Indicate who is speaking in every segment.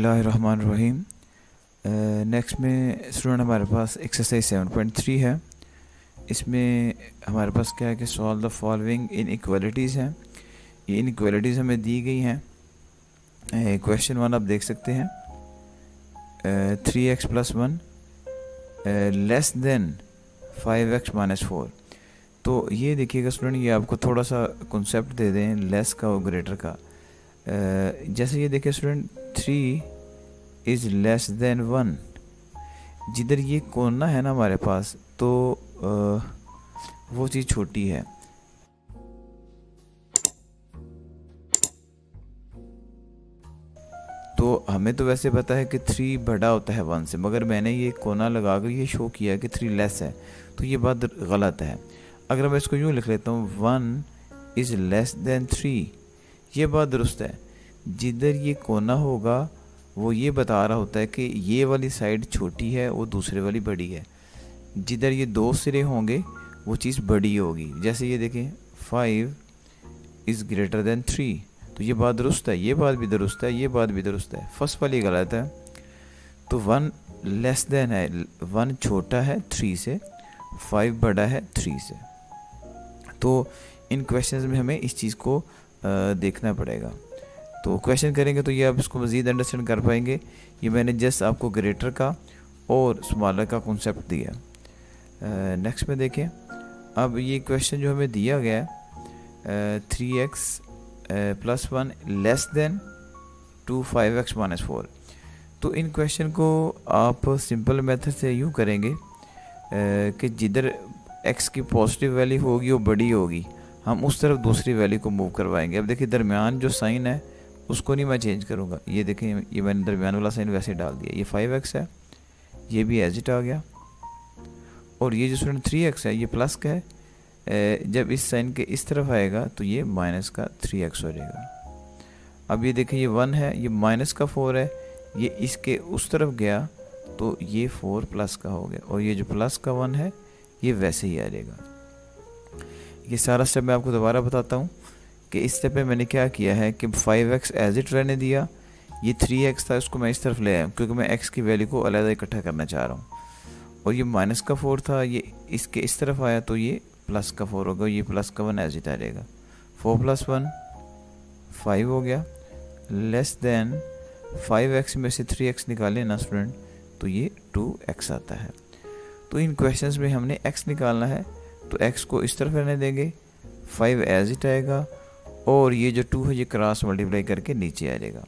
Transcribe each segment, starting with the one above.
Speaker 1: बिस्मिल्लाहिर्रहमानिर्रहीम। नेक्स्ट में स्टूडेंट हमारे पास एक्सरसाइज 7.3 है। इसमें हमारे पास क्या है कि सॉल्व द फॉलोइंग इनइक्वालिटीज़ हैं। ये इनइक्वालिटीज़ हमें दी गई हैं। क्वेश्चन 1 आप देख सकते हैं, 3x + 1 लेस देन 5x - 4। तो ये देखिएगा स्टूडेंट, ये आपको थोड़ा सा कॉन्सेप्ट दे दें लेस का और ग्रेटर का। जैसे ये देखिए स्टूडेंट, 3 इज़ लेस देन 1। जिधर ये कोना है ना हमारे पास, तो वो चीज़ छोटी है। तो हमें तो वैसे पता है कि 3 बड़ा होता है 1 से, मगर मैंने ये कोना लगा कर ये शो किया कि 3 लेस है, तो ये बात गलत है। अगर मैं इसको यूँ लिख लेता हूँ 1 इज़ लेस देन 3, ये बात दुरुस्त है। जिधर ये कोना होगा वो ये बता रहा होता है कि ये वाली साइड छोटी है, वो दूसरे वाली बड़ी है। जिधर ये दो सिरे होंगे वो चीज़ बड़ी होगी। जैसे ये देखें 5 इज़ ग्रेटर देन 3, तो ये बात दुरुस्त है, ये बात भी दुरुस्त है, ये बात भी दुरुस्त है। फर्स्ट वाली गलत है। तो 1 लेस देन है, 1 छोटा है 3 से, 5 बड़ा है 3 से। तो इन क्वेश्चंस में हमें इस चीज़ को देखना पड़ेगा। तो क्वेश्चन करेंगे तो ये आप इसको मज़ीद अंडरस्टैंड कर पाएंगे। ये मैंने जस्ट आपको ग्रेटर का और स्मॉलर का कॉन्सेप्ट दिया। नेक्स्ट में देखें, अब ये क्वेश्चन जो हमें दिया गया है 3x + 1 लेस देन 2 5x - 4। तो इन क्वेश्चन को आप सिंपल मेथड से यूँ करेंगे कि जिधर x की पॉजिटिव वैल्यू होगी वो बड़ी होगी, हम उस तरफ दूसरी वैल्यू को मूव करवाएंगे। अब देखिए दरमियान जो साइन है उसको नहीं मैं चेंज करूँगा। ये देखें, ये मैंने दरमियान वाला साइन वैसे डाल दिया। ये 5x है, ये भी एज इट आ गया। और ये जो स्टूडेंट 3x है ये प्लस का है, जब इस साइन के इस तरफ आएगा तो ये माइनस का 3x हो जाएगा। अब ये देखें, ये 1 है, ये माइनस का 4 है, ये इसके उस तरफ गया तो ये 4 प्लस का हो गया। और ये जो प्लस का 1 है ये वैसे ही आ जाएगा। ये सारा स्टेप मैं आपको दोबारा बताता हूँ कि इस स्टेप में मैंने क्या किया है कि 5x एज इट रहने दिया। ये 3x था, उसको मैं इस तरफ ले आया क्योंकि मैं x की वैल्यू को अलग इकट्ठा करना चाह रहा हूँ। और ये माइनस का 4 था, ये इसके इस तरफ आया तो ये प्लस का 4 होगा, ये प्लस का 1 एज इट आ जाएगा। 4 + 1 5 हो गया। लेस देन 5x में से 3x निकालें ना स्टूडेंट, तो ये 2x आता है। तो इन क्वेश्चंस में हमने x निकालना है, तो x को इस तरफ रहने देंगे, 5 एज इट आएगा, और ये जो 2 है ये क्रॉस मल्टीप्लाई करके नीचे आ जाएगा।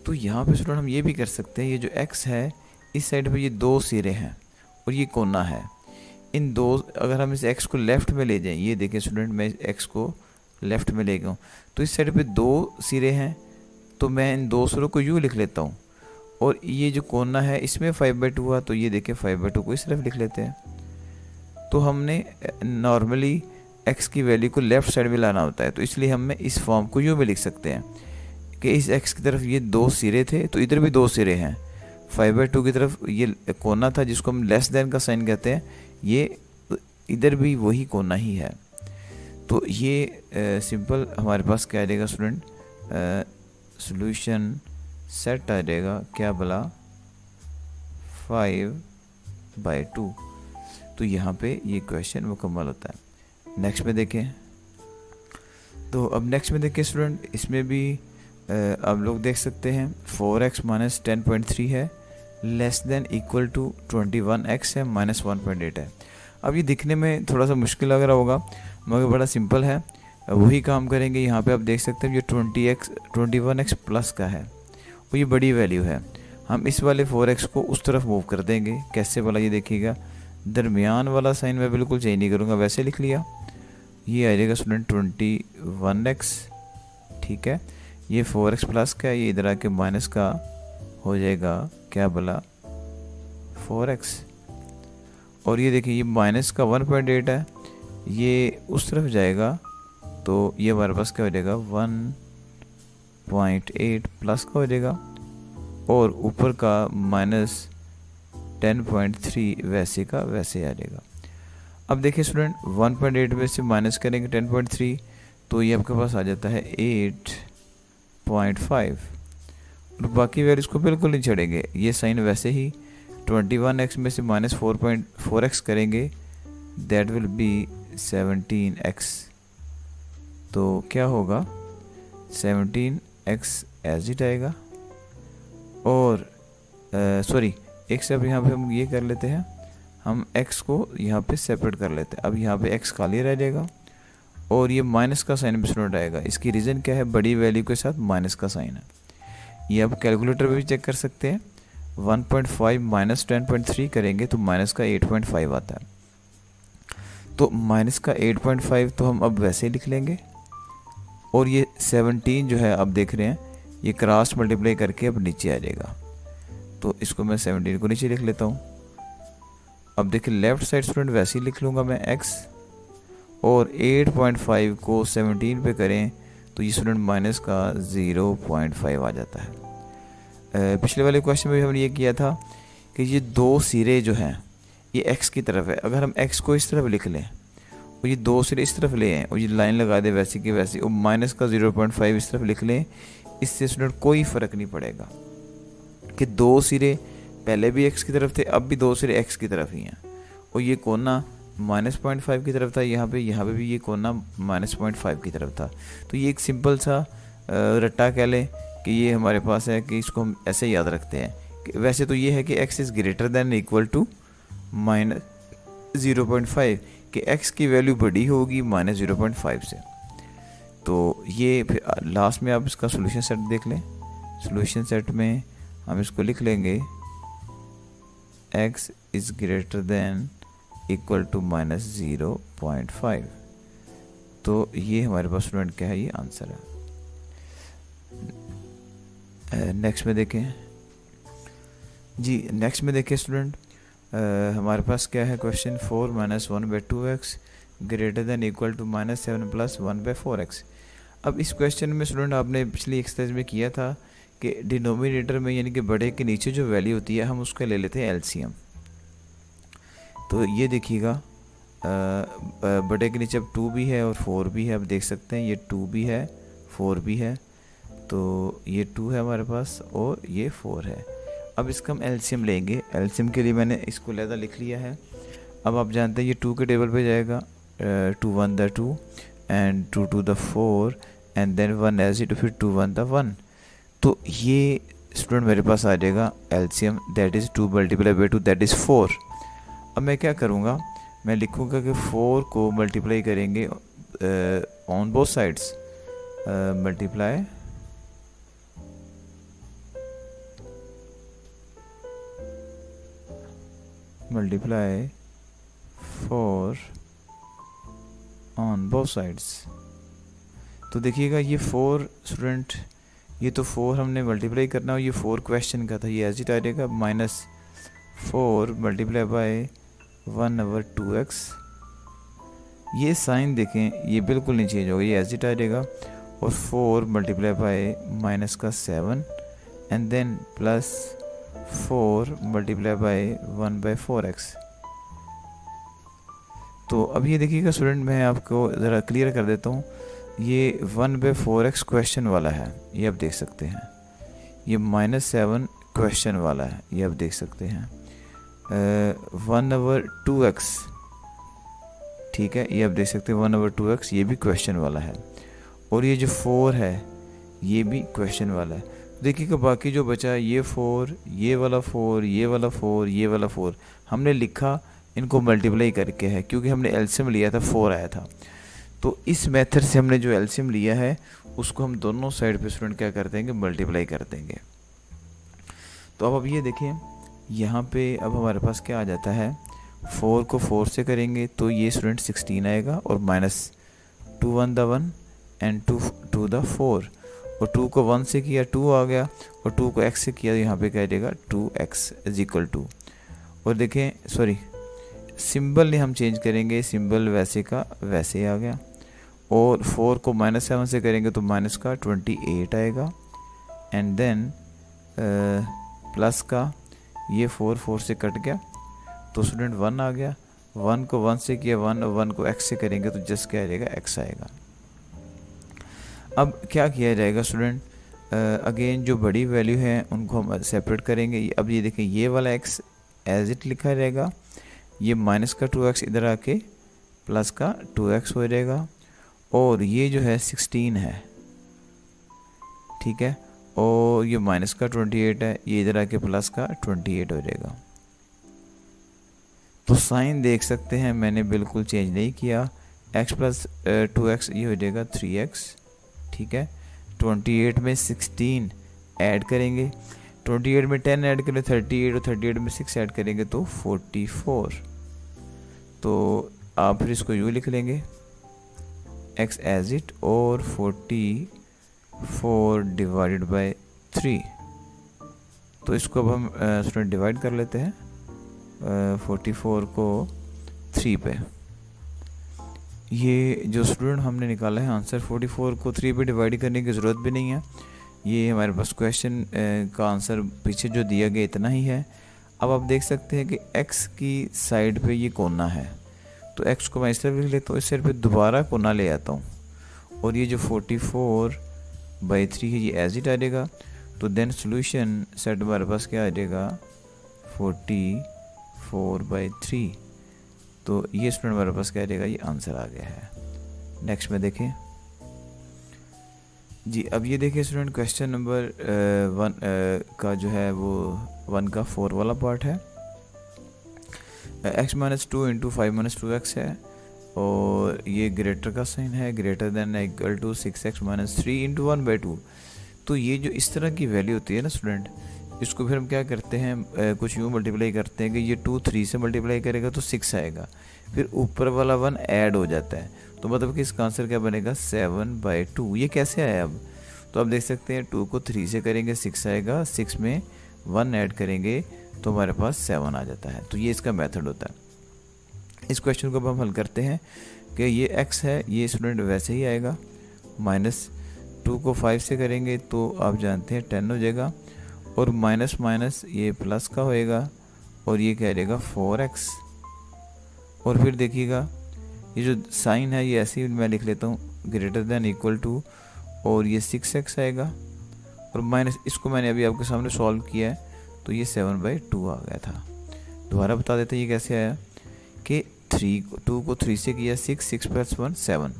Speaker 1: तो यहाँ पे स्टूडेंट हम ये भी कर सकते हैं, ये जो x है इस साइड पे ये 2 सिरे हैं और ये कोना है। इन दो, अगर हम इस x को लेफ़्ट में ले जाएं, ये देखें स्टूडेंट, मैं x को लेफ़्ट में ले गया तो इस साइड पे 2 सिरे हैं, तो मैं इन 2 सिरों को यूँ लिख लेता हूँ। और ये जो कोना है इसमें 5/2 हुआ, तो ये देखें 5/2 को इस तरफ लिख लेते हैं। तो हमने नॉर्मली x की वैल्यू को लेफ़्ट साइड में लाना होता है, तो इसलिए हम इस फॉर्म को यूँ भी लिख सकते हैं कि इस x की तरफ ये 2 सिरे थे, तो इधर भी 2 सिरे हैं। 5/2 की तरफ ये कोना था जिसको हम लेस देन का साइन कहते हैं, ये इधर भी वही कोना ही है। तो ये सिंपल हमारे पास क्या आ जाएगा स्टूडेंट, सॉल्यूशन सेट आ जाएगा, क्या भला 5/2। तो यहाँ पे ये क्वेश्चन मुकम्मल होता है। नेक्स्ट में देखें, तो अब नेक्स्ट में देखें स्टूडेंट, इसमें भी आप लोग देख सकते हैं 4x - 10.3 है, less than equal to 21x है, -1.8 है। अब ये दिखने में थोड़ा सा मुश्किल लग रहा होगा, मगर बड़ा सिंपल है। वही काम करेंगे। यहाँ पे आप देख सकते हैं ये 21x प्लस का है, वो ये बड़ी वैल्यू है। हम इस वाले 4x को उस तरफ मूव कर देंगे। कैसे वाला, ये देखिएगा, दरमियान वाला साइन मैं बिल्कुल चेंज नहीं करूँगा, वैसे लिख लिया। ये आ जाएगा स्टूडेंट 21x, ठीक है। ये 4x प्लस का है, ये इधर आके माइनस का हो जाएगा, क्या भला 4x। और ये देखिए ये माइनस का 1.8 है, ये उस तरफ जाएगा तो ये हमारे पास क्या हो जाएगा 1.8 प्लस का हो जाएगा, और ऊपर का -10.3 वैसे का वैसे आ जाएगा। अब देखिए स्टूडेंट 1.8 में से माइनस करेंगे 10.3, तो ये आपके पास आ जाता है 8.5। और बाकी वैल्यूज़ को बिल्कुल नहीं छेड़ेंगे। ये साइन वैसे ही 21x में से -4.4x करेंगे, दैट विल बी 17x। तो क्या होगा, 17x एज इट आएगा। और सॉरी, एक स्टेप यहाँ पे हम ये कर लेते हैं, हम x को यहाँ पे सेपरेट कर लेते हैं। अब यहाँ पे x खाली रह जाएगा और ये माइनस का साइन भी स्टूडेंट आएगा। इसकी रीज़न क्या है, बड़ी वैल्यू के साथ माइनस का साइन है। ये आप कैलकुलेटर पे भी चेक कर सकते हैं। 1.5 माइनस 10.3 करेंगे तो माइनस का 8.5 आता है। तो माइनस का 8.5 तो हम अब वैसे ही लिख लेंगे। और ये 17 जो है, अब देख रहे हैं ये क्रॉस मल्टीप्लाई करके अब नीचे आ जाएगा। तो इसको मैं 17 को नीचे लिख लेता हूँ। अब देखिए लेफ्ट साइड स्टूडेंट वैसे ही लिख लूँगा मैं x, और 8.5 को 17 पे करें तो ये स्टूडेंट माइनस का 0.5 आ जाता है। पिछले वाले क्वेश्चन में भी हमने ये किया था कि ये दो सिरे जो हैं ये x की तरफ है। अगर हम x को इस तरफ लिख लें और ये दो सिरे इस तरफ ले आएँ और ये लाइन लगा दे वैसी की वैसी, और माइनस का 0.5 इस तरफ लिख लें, इससे स्टूडेंट कोई फ़र्क नहीं पड़ेगा कि दो सिरे पहले भी x की तरफ थे, अब भी दो सिरे x की तरफ ही हैं। और ये कोना -0.5 की तरफ था, यहाँ पे भी ये कोना -0.5 की तरफ था। तो ये एक सिंपल सा रट्टा कह लें कि ये हमारे पास है, कि इसको हम ऐसे याद रखते हैं कि वैसे तो ये है कि x is greater than equal to -0.5, कि x की वैल्यू बड़ी होगी -0.5 से। तो ये फिर लास्ट में आप इसका सोल्यूशन सेट देख लें। सोल्यूशन सेट में हम इसको लिख लेंगे x is greater than equal to -0.5। तो ये हमारे पास स्टूडेंट क्या है, ये आंसर है। नेक्स्ट में देखें जी, नेक्स्ट में देखें स्टूडेंट, हमारे पास क्या है question, 4 - 1/2x greater than equal to -7 + 1/4x। अब इस क्वेश्चन में स्टूडेंट आपने पिछली एक्सरसाइज में किया था कि डिनोमिनेटर में यानी कि बड़े के नीचे जो वैल्यू होती है हम उसका ले लेते हैं एलसीएम। तो ये देखिएगा बड़े के नीचे अब 2 भी है और 4 भी है। अब देख सकते हैं ये 2 भी है 4 भी है, तो ये 2 है हमारे पास और ये 4 है। अब इसका हम एलसीएम लेंगे। एलसीएम के लिए मैंने इसको लहदा लिख लिया है। अब आप जानते हैं ये 2 के टेबल पे जाएगा, 2 1 the 2 and 2 2 the 4 and then 1 as it, फिर 2 1 द 1। तो ये स्टूडेंट मेरे पास आ जाएगा LCM, that is 2 multiply by 2 that is 4। अब मैं क्या करूँगा, मैं लिखूँगा कि 4 को मल्टीप्लाई करेंगे on both sides, multiply multiply 4 on both sides. तो देखिएगा ये 4 स्टूडेंट, ये तो 4 हमने मल्टीप्लाई करना और ये 4 क्वेश्चन का था, ये एज इट आ जाएगा -4 मल्टीप्लाई बाय 1/2x। ये साइन देखें ये बिल्कुल नहीं चेंज होगा, ये एज इट आ जाएगा। और 4 multiply by -7 and then +4 multiply by 1/4x। तो अब ये देखिएगा स्टूडेंट, मैं आपको ज़रा क्लियर कर देता हूँ। ये 1/4x क्वेश्चन वाला है, ये आप देख सकते हैं। ये -7 क्वेश्चन वाला है, ये आप देख सकते हैं। 1/2x, ठीक है, ये आप देख सकते हैं 1/2x, ये भी क्वेश्चन वाला है। और ये जो 4 है ये भी क्वेश्चन वाला है। देखिएगा बाकी जो बचा ये 4, ये वाला 4, ये वाला 4, ये वाला 4 हमने लिखा इनको मल्टीप्लाई करके है, क्योंकि हमने एलसीएम लिया था 4 आया था। तो इस मेथड से हमने जो एलसीएम लिया है उसको हम दोनों साइड पे स्टूडेंट क्या कर देंगे, मल्टीप्लाई कर देंगे। तो अब ये देखिए यहाँ पे अब हमारे पास क्या आ जाता है, 4 को 4 से करेंगे तो ये स्टूडेंट 16 आएगा, और -2 1 द 1 एंड 2 2 द 4, और 2 को 1 से किया 2 आ गया, और 2 को x से किया यहाँ पे क्या जाएगा 2x इज इक्वल टू। और देखें सॉरी सिंबल नहीं हम चेंज करेंगे, सिंबल वैसे का वैसे आ गया। और 4 को -7 से करेंगे तो माइनस का 28 आएगा, एंड देन प्लस का ये 4 4 से कट गया तो स्टूडेंट 1 आ गया। 1 को 1 से किया 1, और 1 को x से करेंगे तो जस्ट क्या आ जाएगा x आएगा। अब क्या किया जाएगा स्टूडेंट, अगेन जो बड़ी वैल्यू है उनको हम सेपरेट करेंगे। अब ये देखें, ये वाला x एज इट लिखा रहेगा, ये माइनस का 2x इधर आके प्लस का 2x हो जाएगा, और ये जो है 16 है, ठीक है, और ये माइनस का 28 है, ये इधर आके प्लस का 28 हो जाएगा। तो साइन देख सकते हैं मैंने बिल्कुल चेंज नहीं किया, x प्लस 2x ये हो जाएगा 3x, ठीक है। 28 में 16 ऐड करेंगे, 28 में 10 ऐड करें 38, और 38 में 6 ऐड करेंगे तो 44। तो आप फिर इसको यूँ लिख लेंगे x एज इट, और 44 डिवाइडेड बाय 3। तो इसको अब हम स्टूडेंट डिवाइड कर लेते हैं 44 को 3 पे। ये जो स्टूडेंट हमने निकाला है आंसर, 44 को 3 पे डिवाइड करने की ज़रूरत भी नहीं है, ये हमारे पास क्वेश्चन का आंसर पीछे जो दिया गया इतना ही है। अब आप देख सकते हैं कि x की साइड पे ये कोना है, तो x को मैं इस तरफ लिख लेता हूँ, इस साइड पे दोबारा कोना ले आता हूँ, और ये जो 44/3 है ये एज इट आ जाएगा। तो देन सोल्यूशन सेट हमारे पास क्या आ जाएगा, 44/3। तो ये स्टूडेंट हमारे पास क्या रहेगा, ये आंसर आ गया है। नेक्स्ट में देखें जी, अब ये देखिए स्टूडेंट, क्वेश्चन नंबर 1 का जो है वो 1 का 4 वाला पार्ट है। x minus 2 into 5 minus 2x है, और ये ग्रेटर का साइन है, greater than equal to 6x minus 3 into 1/2। तो ये जो इस तरह की वैल्यू होती है ना स्टूडेंट, इसको फिर हम क्या करते हैं, कुछ यूँ मल्टीप्लाई करते हैं कि ये 2 3 से मल्टीप्लाई करेगा तो 6 आएगा, फिर ऊपर वाला 1 ऐड हो जाता है, तो मतलब कि इसका आंसर क्या बनेगा, 7/2। ये कैसे आया अब, तो आप देख सकते हैं 2 को 3 से करेंगे 6 आएगा, 6 में 1 ऐड करेंगे तो हमारे पास 7 आ जाता है। तो ये इसका मेथड होता है। इस क्वेश्चन को अब हम हल करते हैं कि ये x है, ये स्टूडेंट वैसे ही आएगा, माइनस 2 को 5 से करेंगे तो आप जानते हैं 10 हो जाएगा, और माइनस माइनस ये प्लस का होएगा, और ये क्या रहेगा 4x। और फिर देखिएगा ये जो साइन है ये ऐसे ही मैं लिख लेता हूँ, ग्रेटर देन इक्वल टू, और ये 6x आएगा, और माइनस इसको मैंने अभी आपके सामने सॉल्व किया है, तो ये 7/2 आ गया था। दोबारा बता देते हैं ये कैसे आया, कि 2 को 3 से किया 6, 6 + 1 7।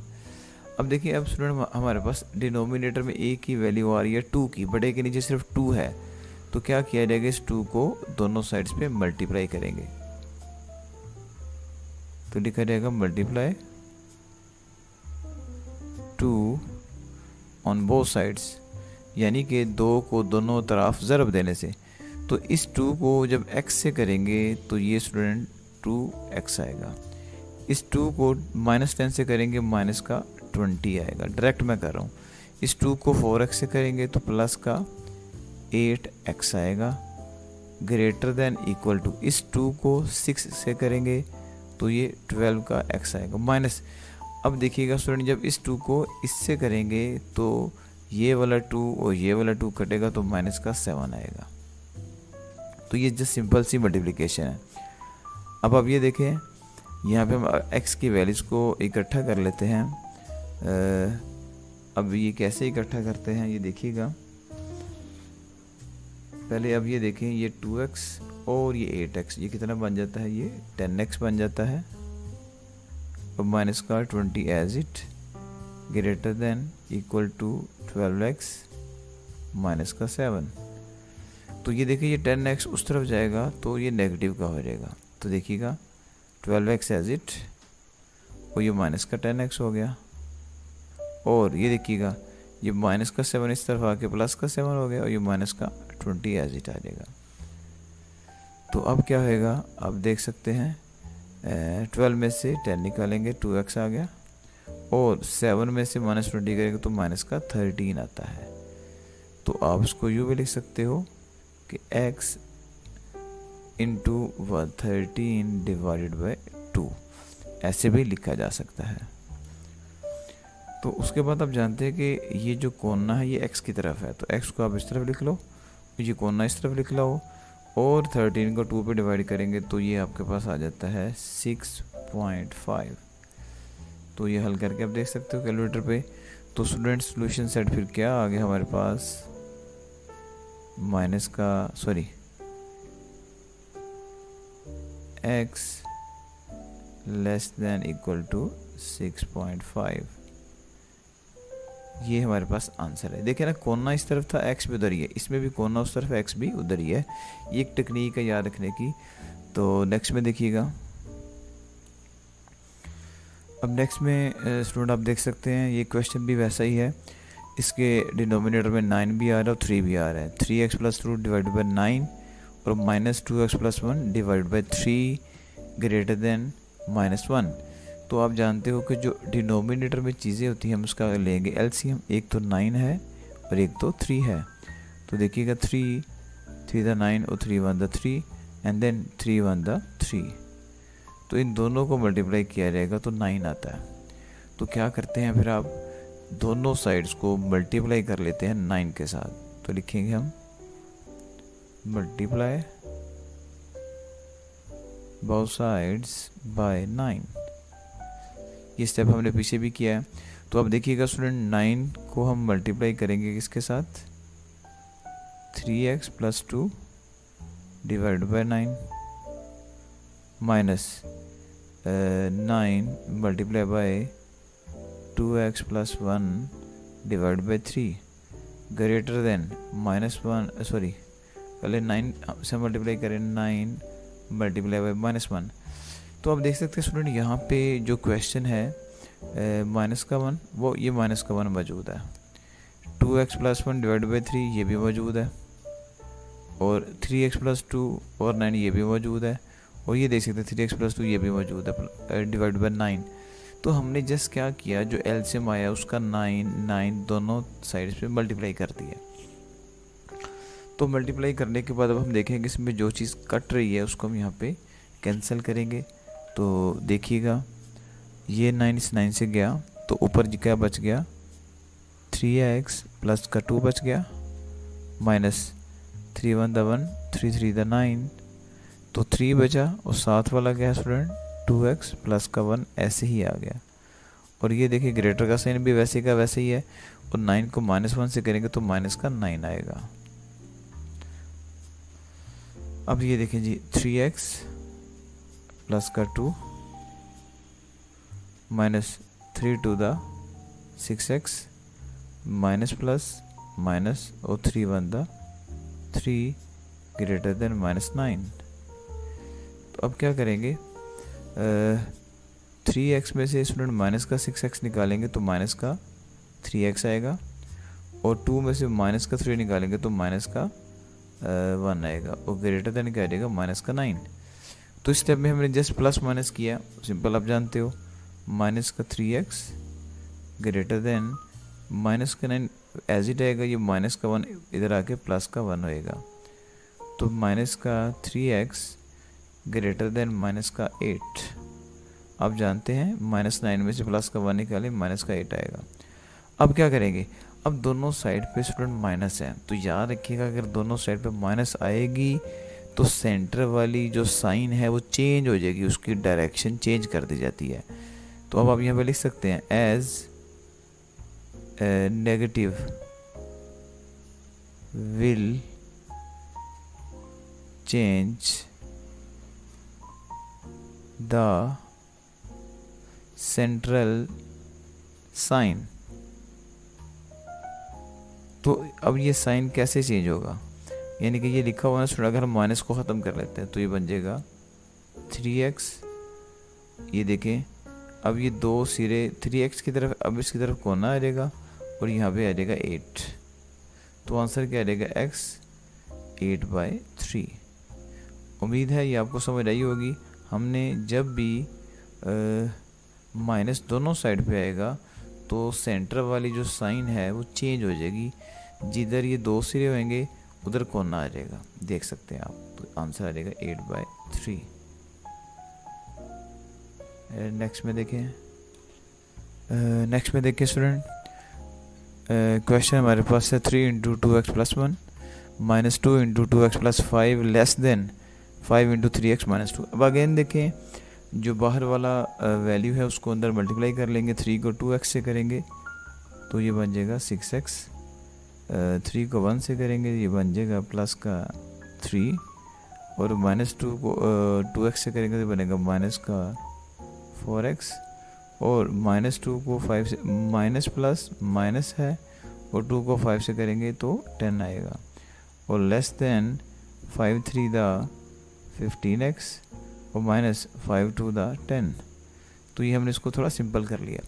Speaker 1: अब देखिए, अब स्टूडेंट हमारे पास डिनोमिनेटर में a की वैल्यू आ रही है 2 की, बड़े के नीचे सिर्फ 2 है, तो क्या किया जाएगा, इस 2 को दोनों साइड्स पे मल्टीप्लाई करेंगे, तो लिखा जाएगा मल्टीप्लाई 2 ऑन बोथ साइड्स, यानी कि 2 को दोनों तरफ ज़रब देने से। तो इस 2 को जब x से करेंगे तो ये स्टूडेंट 2x आएगा, इस 2 को -10 से करेंगे माइनस का 20 आएगा, डायरेक्ट मैं कर रहा हूँ। इस 2 को 4x से करेंगे तो प्लस का 8x आएगा, ग्रेटर देन इक्वल टू, इस 2 को 6 से करेंगे तो ये 12 का x आएगा, माइनस। अब देखिएगा स्टूडेंट, जब इस 2 को इससे करेंगे तो ये वाला 2 और ये वाला 2 कटेगा तो माइनस का 7 आएगा। तो ये जस्ट सिंपल सी मल्टीप्लिकेशन है। अब आप ये देखें, यहाँ पे हम x की वैल्यूज़ को इकट्ठा कर लेते हैं। अब ये कैसे इकट्ठा करते हैं ये देखिएगा। पहले अब ये देखें, ये 2x और ये 8x, ये कितना बन जाता है, ये 10x बन जाता है, और माइनस का 20 as it, greater than equal to 12x minus का 7। तो ये देखिए, ये 10x उस तरफ जाएगा तो ये नेगेटिव का हो जाएगा, तो देखिएगा 12x एज इट, और ये माइनस का 10x हो गया, और ये देखिएगा ये माइनस का 7 इस तरफ आके प्लस का 7 हो गया, और ये माइनस का 20 एज इट आ जाएगा। तो अब क्या होएगा, आप देख सकते हैं 12 में से 10 निकालेंगे 2x आ गया, और 7 में से -20 करेंगे तो माइनस का 13 आता है। तो आप इसको यूँ भी लिख सकते हो कि x इंटू 13 डिवाइडेड बाई 2, ऐसे भी लिखा जा सकता है। तो उसके बाद आप जानते हैं कि ये जो कोना है ये x की तरफ है, तो x को आप इस तरफ लिख लो, ये कोना इस तरफ लिख लो, और 13 को 2 पे डिवाइड करेंगे तो ये आपके पास आ जाता है 6.5। तो ये हल करके आप देख सकते हो कैलकुलेटर पे। तो स्टूडेंट सॉल्यूशन सेट फिर क्या आ गया हमारे पास, माइनस का sorry x less than equal to 6.5। ये हमारे पास आंसर है। देखिए ना, कोना इस तरफ था, x भी उधर ही है, इसमें भी कोना उस तरफ, x भी उधर ही है। ये एक टेक्निक है याद रखने की। तो नेक्स्ट में देखिएगा, अब नेक्स्ट में स्टूडेंट आप देख सकते हैं ये क्वेश्चन भी वैसा ही है। इसके डिनोमिनेटर में 9 भी आ रहा है और 3 भी आ रहा है। 3x प्लस 2 डिवाइड बाई 9 और minus 2x plus 1 divide by 3 greater than -1। तो आप जानते हो कि जो डिनोमिनेटर में चीज़ें होती हैं हम उसका लेंगे एलसीएम। एक तो 9 है और एक तो 3 है। तो देखिएगा 3 द 9 और 3 1 द 3 एंड देन 3 1 द 3। तो इन दोनों को मल्टीप्लाई किया जाएगा तो 9 आता है। तो क्या करते हैं फिर, आप दोनों साइड्स को मल्टीप्लाई कर लेते हैं 9 के साथ। तो लिखेंगे हम मल्टीप्लाई बोथ साइड्स बाय 9। ये स्टेप हमने पीछे भी किया है। तो अब देखिएगा स्टूडेंट, 9 को हम मल्टीप्लाई करेंगे किसके साथ, 3x plus 2 divide by 9 minus 9 multiply by 2x plus 1 divide by 3 greater than -1 sorry पहले 9 से मल्टीप्लाई करें, 9 मल्टीप्लाई बाई -1। तो आप देख सकते हैं स्टूडेंट, यहाँ पे जो क्वेश्चन है माइनस का 1, वो ये माइनस का 1 मौजूद है। 2x प्लस 1 डिवाइड बाई 3 ये भी मौजूद है, और 3x प्लस 2 और 9 ये भी मौजूद है, और ये देख सकते हैं 3x प्लस 2 ये भी मौजूद है डिवाइड बाई 9। तो हमने जस्ट क्या किया, जो एलसीएम आया उसका 9 दोनों साइड्स पे मल्टीप्लाई कर दिया। तो मल्टीप्लाई करने के बाद अब हम देखेंगे इसमें जो चीज़ कट रही है उसको हम यहाँ पे कैंसिल करेंगे। तो देखिएगा ये 9 इस 9 से गया, तो ऊपर क्या बच गया, 3x प्लस का 2 बच गया, माइनस 3 1 द 1 3 3 द 9, तो 3 बचा, और साथ वाला क्या है स्टूडेंट, 2x प्लस का 1 ऐसे ही आ गया। और ये देखिए ग्रेटर का साइन भी वैसे का वैसे ही है, और 9 को -1 से करेंगे तो माइनस का 9 आएगा। अब ये देखें जी, 3x प्लस का 2 minus 3 2 the 6x minus plus minus और 3 1 द 3 ग्रेटर देन -9। तो अब क्या करेंगे, 3x में से स्टूडेंट माइनस का 6x निकालेंगे तो माइनस का 3x आएगा, और 2 में से माइनस का 3 निकालेंगे तो माइनस का 1 आएगा, और ग्रेटर देन क्या आएगा, माइनस का 9। तो इस स्टेप में हमने जस्ट प्लस माइनस किया, सिंपल आप जानते हो, माइनस का 3x ग्रेटर देन माइनस का 9 एज इट आएगा, ये माइनस का 1 इधर आके प्लस का 1 होएगा। तो माइनस का 3x ग्रेटर देन माइनस का 8। आप जानते हैं -9 में से प्लस का 1 निकालें, माइनस का 8 आएगा। अब क्या करेंगे, अब दोनों साइड पे स्टूडेंट माइनस है, तो याद रखिएगा अगर दोनों साइड पे माइनस आएगी तो सेंटर वाली जो साइन है वो चेंज हो जाएगी, उसकी डायरेक्शन चेंज कर दी जाती है। तो अब आप यहाँ पे लिख सकते हैं as negative will change the central sign. तो अब ये साइन कैसे चेंज होगा, यानी कि ये लिखा हुआ है ना, अगर हम माइनस को ख़त्म कर लेते हैं तो ये बन जाएगा 3x। ये देखें, अब ये दो सिरे 3x की तरफ, अब इसकी तरफ कोना आ जाएगा और यहाँ पे आ जाएगा 8। तो आंसर क्या आ जाएगा, x 8/3। उम्मीद है ये आपको समझ आई होगी। हमने जब भी माइनस दोनों साइड पे आएगा तो सेंटर वाली जो साइन है वो चेंज हो जाएगी, जिधर ये दो सिरे होंगे उधर कोना आ जाएगा, देख सकते हैं आप। तो आंसर आ जाएगा 8/3। नेक्स्ट में देखें स्टूडेंट, क्वेश्चन हमारे पास है 3 × 2x + 1 -2 × 2x + 5 less than 5 × 3x - 2। अब अगेन देखें, जो बाहर वाला वैल्यू है उसको अंदर मल्टीप्लाई कर लेंगे, 3 को 2x से करेंगे तो ये बन जाएगा 6x 3 को 1 से करेंगे, ये बन जाएगा प्लस का 3, और -2 को 2x से करेंगे तो बनेगा माइनस का 4x, और -2 को 5 से, माइनस प्लस माइनस है, और 2 को 5 से करेंगे तो 10 आएगा, और लेस देन 5 3 द 15x, और -5 2 द 10। तो ये हमने इसको थोड़ा सिंपल कर लिया।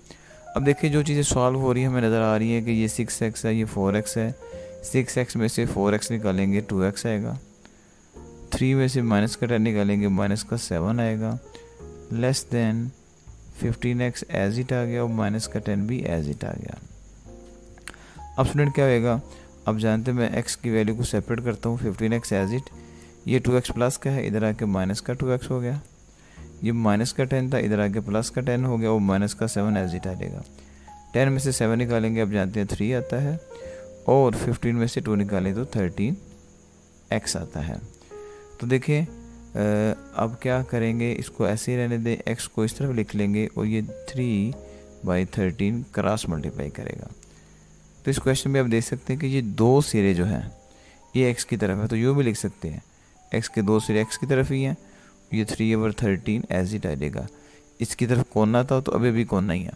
Speaker 1: अब देखिए जो चीज़ें सॉल्व हो रही है हमें नज़र आ रही है कि ये 6x है, ये 4x है। 6x में से 4x निकालेंगे 2x आएगा, 3 में से माइनस का 10 निकालेंगे माइनस का 7 आएगा, less than 15x as it आ गया, और माइनस का 10 भी एज इट आ गया। अब स्टूडेंट क्या होएगा, अब जानते हैं मैं x की वैल्यू को सेपरेट करता हूँ, 15x एज इट, ये 2x प्लस का है, इधर आके माइनस का 2x हो गया, ये माइनस का 10 था, इधर आके प्लस का 10 हो गया, और माइनस का 7 एज इट आ जाएगा। 10 में से 7 निकालेंगे, अब जानते हैं 3 आता है, और 15 में से 2 निकालें तो 13x आता है। तो देखिए अब क्या करेंगे, इसको ऐसे ही रहने दें, x को इस तरफ लिख लेंगे, और ये 3/13 क्रॉस मल्टीप्लाई करेगा। तो इस क्वेश्चन में आप देख सकते हैं कि ये दो सिरे जो हैं ये x की तरफ है, तो यूँ भी लिख सकते हैं x के दो सिरे x की तरफ ही हैं, ये 3/13 एज इट आ जाएगा। इसकी तरफ कोना था तो अभी भी कोना ही है,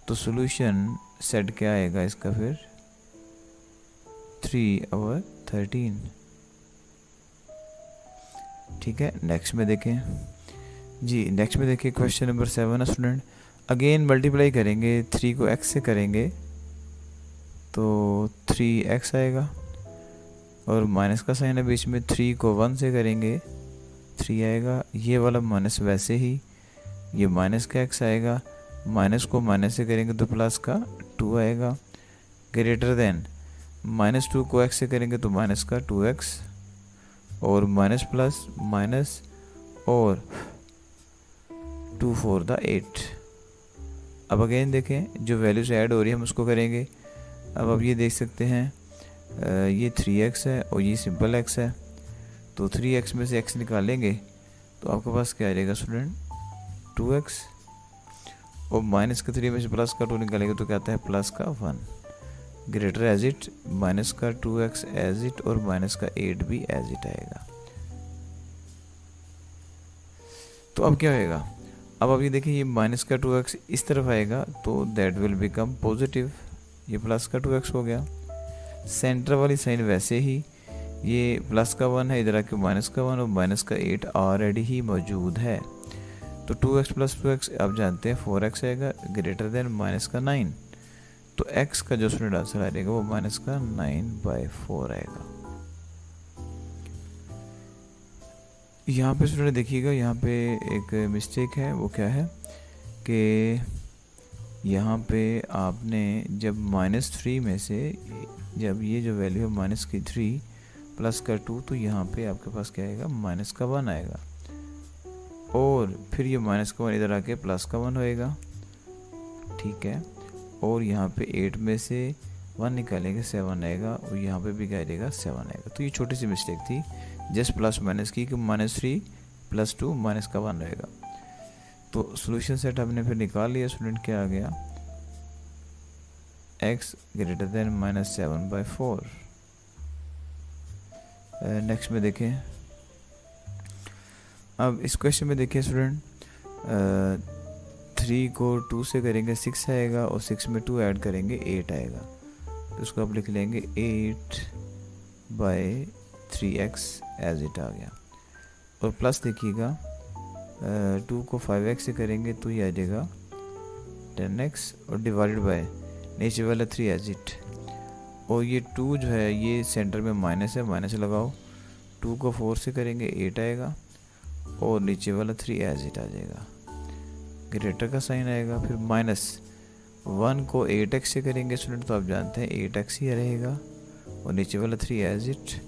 Speaker 1: तो सोल्यूशन सेट क्या आएगा इसका फिर 3/13। ठीक है, नेक्स्ट में देखें जी, नेक्स्ट में देखिए क्वेश्चन नंबर 7 है स्टूडेंट। अगेन मल्टीप्लाई करेंगे, 3 को x से करेंगे तो 3x आएगा, और माइनस का साइन है बीच में, 3 को 1 से करेंगे 3 आएगा, ये वाला माइनस वैसे ही, ये माइनस का x आएगा, माइनस को माइनस से करेंगे तो प्लस का 2 आएगा, ग्रेटर देन -2 को x से करेंगे तो माइनस का 2x, और माइनस प्लस माइनस, और 2 4 द 8। अब अगेन देखें जो वैल्यूज ऐड हो रही है हम उसको करेंगे। अब आप ये देख सकते हैं ये 3x है और ये सिंपल x है, तो 3x में से x निकालेंगे तो आपके पास क्या आ जाएगा स्टूडेंट 2x, और माइनस का 3 में से प्लस का 2 निकालेंगे तो क्या आता है प्लस का 1, ग्रेटर एज इट, माइनस का 2x एज इट, और माइनस का 8 भी एज इट आएगा। तो अब क्या होएगा, अब अभी देखिए ये माइनस का 2x इस तरफ आएगा तो दैट विल बिकम पॉजिटिव, ये प्लस का 2x हो गया। सेंटर वाली साइन वैसे ही, ये प्लस का 1 है, इधर आके माइनस का 1, और माइनस का 8 ऑलरेडी ही मौजूद है, तो 2x प्लस 2x आप जानते हैं 4x आएगा, ग्रेटर देन माइनस का 9, तो x का जो स्टूडेंट आंसर आ जाएगा वो माइनस का 9/4 आएगा। यहाँ पे स्टूडेंट देखिएगा, यहाँ पे एक मिस्टेक है, वो क्या है कि यहाँ पे आपने जब -3 में से जब ये जो वैल्यू है माइनस की 3 प्लस का 2, तो यहाँ पे आपके पास क्या आएगा माइनस का 1 आएगा, और फिर ये माइनस का 1 इधर आके प्लस का 1 होएगा। ठीक है, और यहाँ पे 8 में से 1 निकालेंगे 7 आएगा, और यहाँ पे भी क्या आएगा 7 आएगा। तो ये छोटी सी मिस्टेक थी जस्ट प्लस माइनस की, कि -3 + 2 माइनस का 1 रहेगा। तो सॉल्यूशन सेट हमने फिर निकाल लिया स्टूडेंट, क्या आ गया x ग्रेटर देन -7/4। नेक्स्ट में देखें, अब इस क्वेश्चन में देखिए स्टूडेंट 3 को 2 से करेंगे 6 आएगा, और 6 में 2 ऐड करेंगे 8 आएगा, तो उसको आप लिख लेंगे 8/3x एज इट आ गया। और प्लस देखिएगा 2 को 5x से करेंगे तो ये आ जाएगा 10x, और डिवाइडेड बाय नीचे वाला 3 एज इट, और ये 2 जो है ये सेंटर में माइनस है, माइनस लगाओ, 2 को 4 से करेंगे 8 आएगा, और नीचे वाला 3 एज इट आ जाएगा, ग्रेटर का साइन आएगा, फिर -1 को 8x से करेंगे स्टूडेंट तो आप जानते हैं 8x ही रहेगा, और नीचे वाला 3 एज इट,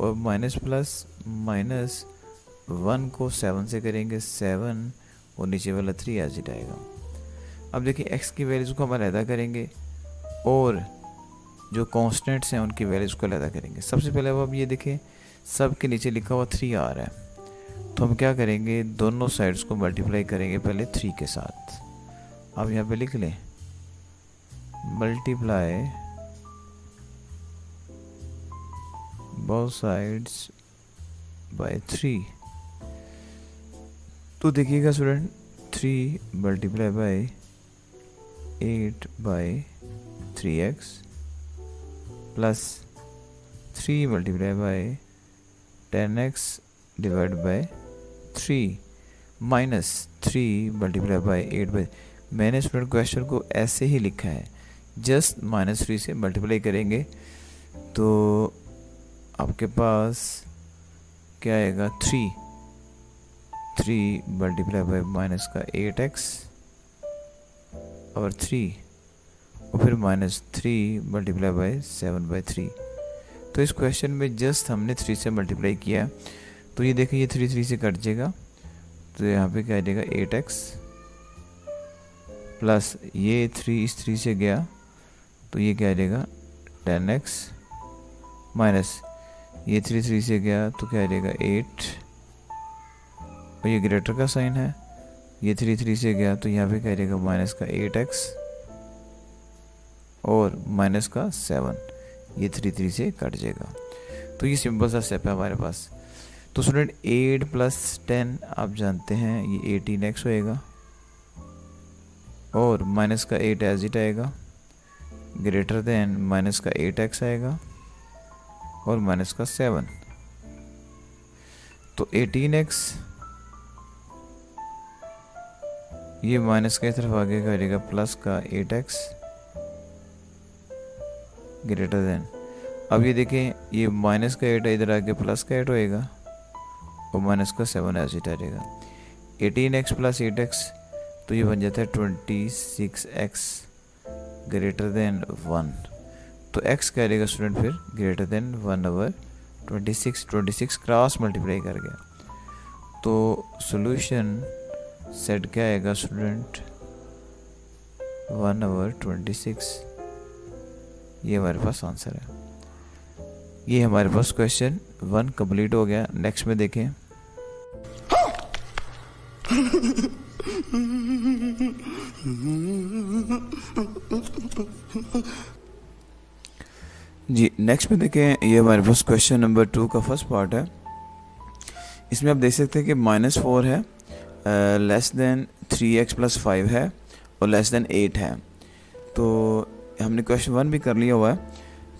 Speaker 1: और माइनस प्लस माइनस 1 को 7 से करेंगे 7, और नीचे वाला 3 एज इट आएगा। अब देखिए x की वैल्यूज़ को हम अलहदा करेंगे, और जो कॉन्स्टेंट्स हैं उनकी वैल्यूज़ को अलहदा करेंगे। सबसे पहले अब ये देखें सब के नीचे लिखा हुआ 3 आ रहा है, तो हम क्या करेंगे दोनों साइड्स को मल्टीप्लाई करेंगे पहले 3 के साथ। अब यहाँ पे लिख लें मल्टीप्लाई both sides by 3। तो देखिएगा student, 3 multiply by 8 by 3x plus 3 multiply by 10x divide by 3 minus 3 multiply by 8 by. मैंने स्टूडेंट क्वेश्चन को ऐसे ही लिखा है, जस्ट -3 से मल्टीप्लाई करेंगे तो आपके पास क्या आएगा, 3 मल्टीप्लाई बाई माइनस का 8x और 3 और फिर -3 मल्टीप्लाई बाई 7/3। तो इस क्वेश्चन में जस्ट हमने 3 से मल्टीप्लाई किया, तो ये देखिए ये 3 से कट जाएगा, तो यहाँ पे क्या आ जाएगा 8x प्लस ये 3 इस 3 से गया तो ये क्या आ जाएगा 10x माइनस ये 3 से गया तो क्या आ जाएगा 8 और ये ग्रेटर का साइन है, ये 3 से गया तो यहाँ पे क्या आ जाएगा माइनस का 8x और माइनस का 7, ये 3 से कट जाएगा। तो ये सिंपल सा स्टेप है हमारे पास। तो स्टूडेंट 8 प्लस 10 आप जानते हैं ये 18x होएगा और माइनस का 8 एज इट आएगा, ग्रेटर देन माइनस का 8x आएगा और माइनस का 7। तो 18x ये माइनस की तरफ आगे करेगा प्लस का 8x ग्रेटर देन, अब ये देखें ये माइनस का 8 इधर आके प्लस का 8 होएगा और माइनस का 7 एज इट आएगा। 18x प्लस 8x तो ये बन जाता है 26x ग्रेटर देन 1। तो x क्या रहेगा स्टूडेंट फिर ग्रेटर देन 1/26 क्रॉस मल्टीप्लाई कर गया, तो सॉल्यूशन सेट क्या आएगा स्टूडेंट 1/26। ये हमारे पास आंसर है। ये हमारे पास क्वेश्चन 1 कंप्लीट हो गया। नेक्स्ट में देखें जी, नेक्स्ट में देखें ये हमारे पास क्वेश्चन नंबर 2 का फर्स्ट पार्ट है। इसमें आप देख सकते हैं कि -4 है, लेस देन 3x प्लस 5 है और लेस देन 8 है। तो हमने क्वेश्चन 1 भी कर लिया हुआ है,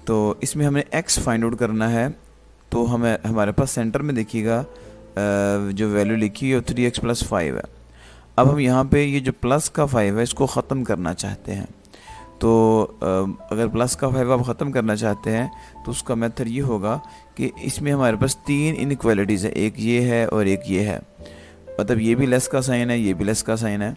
Speaker 1: तो इसमें हमें x फाइंड आउट करना है। तो हमें हमारे पास सेंटर में देखिएगा जो वैल्यू लिखी है वो 3x प्लस 5 है। अब हम यहाँ पे ये जो प्लस का 5 है इसको ख़त्म करना चाहते हैं। तो अगर प्लस का 5 आप ख़त्म करना चाहते हैं तो उसका मेथड ये होगा कि इसमें हमारे पास 3 इनइक्वालिटीज़ है, एक ये है और एक ये है, मतलब ये भी लेस का साइन है, ये भी लेस का साइन है।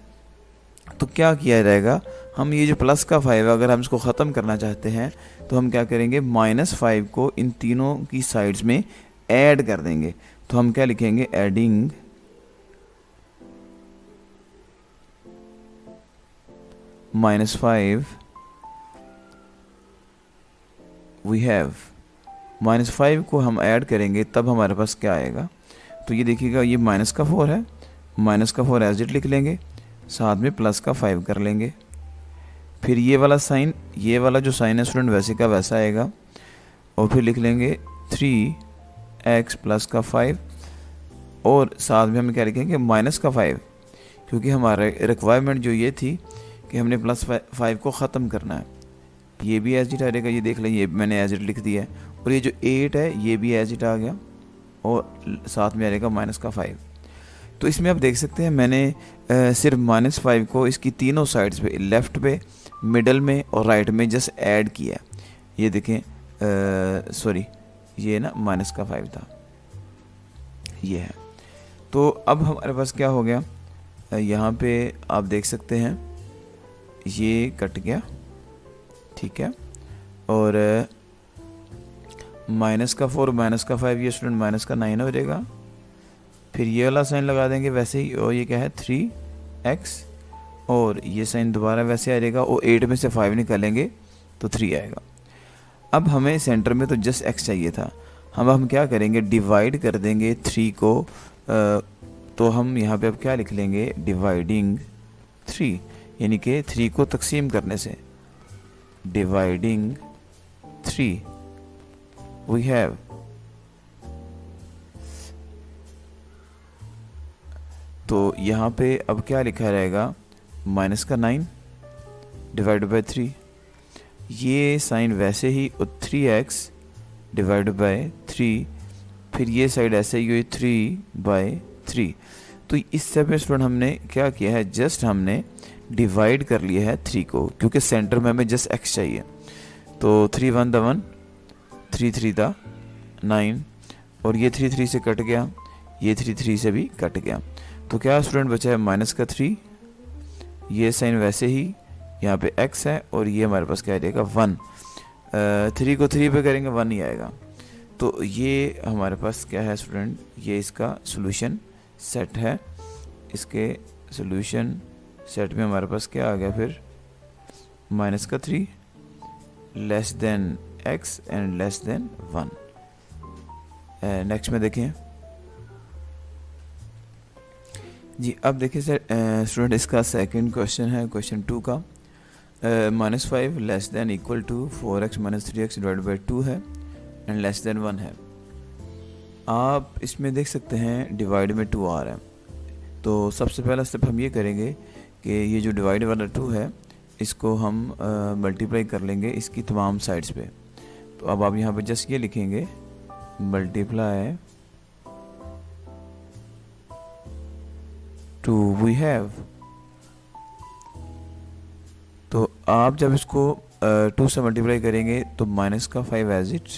Speaker 1: तो क्या किया जाएगा, हम ये जो प्लस का 5 है अगर हम इसको ख़त्म करना चाहते हैं तो हम क्या करेंगे -5 को इन तीनों की साइड्स में ऐड कर देंगे। तो हम क्या लिखेंगे एडिंग -5 वी हैव, -5 को हम ऐड करेंगे तब हमारे पास क्या आएगा। तो ये देखिएगा ये माइनस का 4 है, माइनस का 4 एज इट लिख लेंगे, साथ में प्लस का 5 कर लेंगे। फिर ये वाला साइन, ये वाला जो साइन है स्टूडेंट वैसे का वैसा आएगा और फिर लिख लेंगे 3x प्लस का 5 और साथ में हम क्या लिखेंगे माइनस का 5, क्योंकि हमारा रिक्वायरमेंट जो ये थी कि हमने +5 को ख़त्म करना है। ये भी एज इट आ जाएगा, ये देख लें, ये मैंने एज इट लिख दिया है और ये जो 8 है ये भी एज इट आ गया और साथ में आ जाएगा माइनस का 5। तो इसमें आप देख सकते हैं मैंने सिर्फ -5 को इसकी तीनों साइड्स पे, लेफ़्ट पे, मिडल में और राइट में जस्ट ऐड किया। ये देखें सॉरी ये ना माइनस का 5 था, ये है। तो अब हमारे पास क्या हो गया, यहाँ पे आप देख सकते हैं ये कट गया, ठीक है, और माइनस का 4 माइनस का 5 ये स्टूडेंट माइनस का 9 हो जाएगा। फिर ये वाला साइन लगा देंगे वैसे ही, और ये क्या है 3x और ये साइन दोबारा वैसे आ जाएगा और 8 में से 5 निकालेंगे तो 3 आएगा। अब हमें सेंटर में तो जस्ट x चाहिए था, हम क्या करेंगे डिवाइड कर देंगे 3 को। तो हम यहाँ पे अब क्या लिख लेंगे डिवाइडिंग 3, यानी कि 3 को तकसीम करने से डिवाइडिंग 3 वी हैव तो यहाँ पे अब क्या लिखा रहेगा, माइनस का 9 डिवाइड बाई 3, ये साइन वैसे ही 3x डिवाइड बाई 3, फिर ये साइड ऐसे ही हुई 3/3। तो इस स्टेप में स्टूडेंट हमने क्या किया है, जस्ट हमने डिवाइड कर लिया है 3 को, क्योंकि सेंटर में हमें जस्ट x चाहिए। तो 3 1 दा 1, 3 3 दा 9, और ये 3 3 से कट गया, ये 3 3 से भी कट गया। तो क्या स्टूडेंट बचा है, माइनस का 3, ये साइन वैसे ही यहाँ पे x है, और ये हमारे पास क्या आ जाएगा 1। 3 को 3 पे करेंगे 1 ही आएगा। तो ये हमारे पास क्या है स्टूडेंट, ये इसका सोल्यूशन सेट है। इसके सोल्यूशन सेट में हमारे पास क्या आ गया फिर, माइनस का 3 less than x and less than 1। Next में देखें जी। अब देखिए सर स्टूडेंट, इसका सेकंड क्वेश्चन है क्वेश्चन 2 का। -5 less than equal to 4x - 3x divide by 2 है एंड लेस देन 1 है। आप इसमें देख सकते हैं डिवाइड में 2 आ रहा है। तो सबसे पहला स्टेप हम ये करेंगे कि ये जो डिवाइड वाला 2 है इसको हम मल्टीप्लाई कर लेंगे इसकी तमाम साइड्स पे। तो अब आप यहाँ पे जस्ट ये लिखेंगे मल्टीप्लाई 2 वी हैव। तो आप जब इसको 2 से मल्टीप्लाई करेंगे तो माइनस का 5 एज इट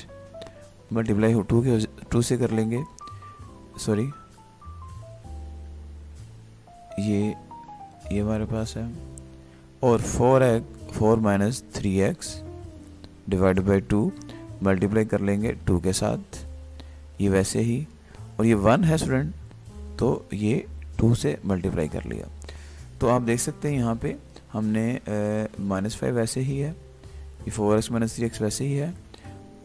Speaker 1: मल्टीप्लाई 2 से कर लेंगे, सॉरी ये हमारे पास है, और 4 - 3x डिवाइड बाई 2 मल्टीप्लाई कर लेंगे 2 के साथ, ये वैसे ही, और ये 1 है स्टूडेंट, तो ये 2 से मल्टीप्लाई कर लिया। तो आप देख सकते हैं यहाँ पे हमने -5 वैसे ही है, ये 4x - 3x वैसे ही है,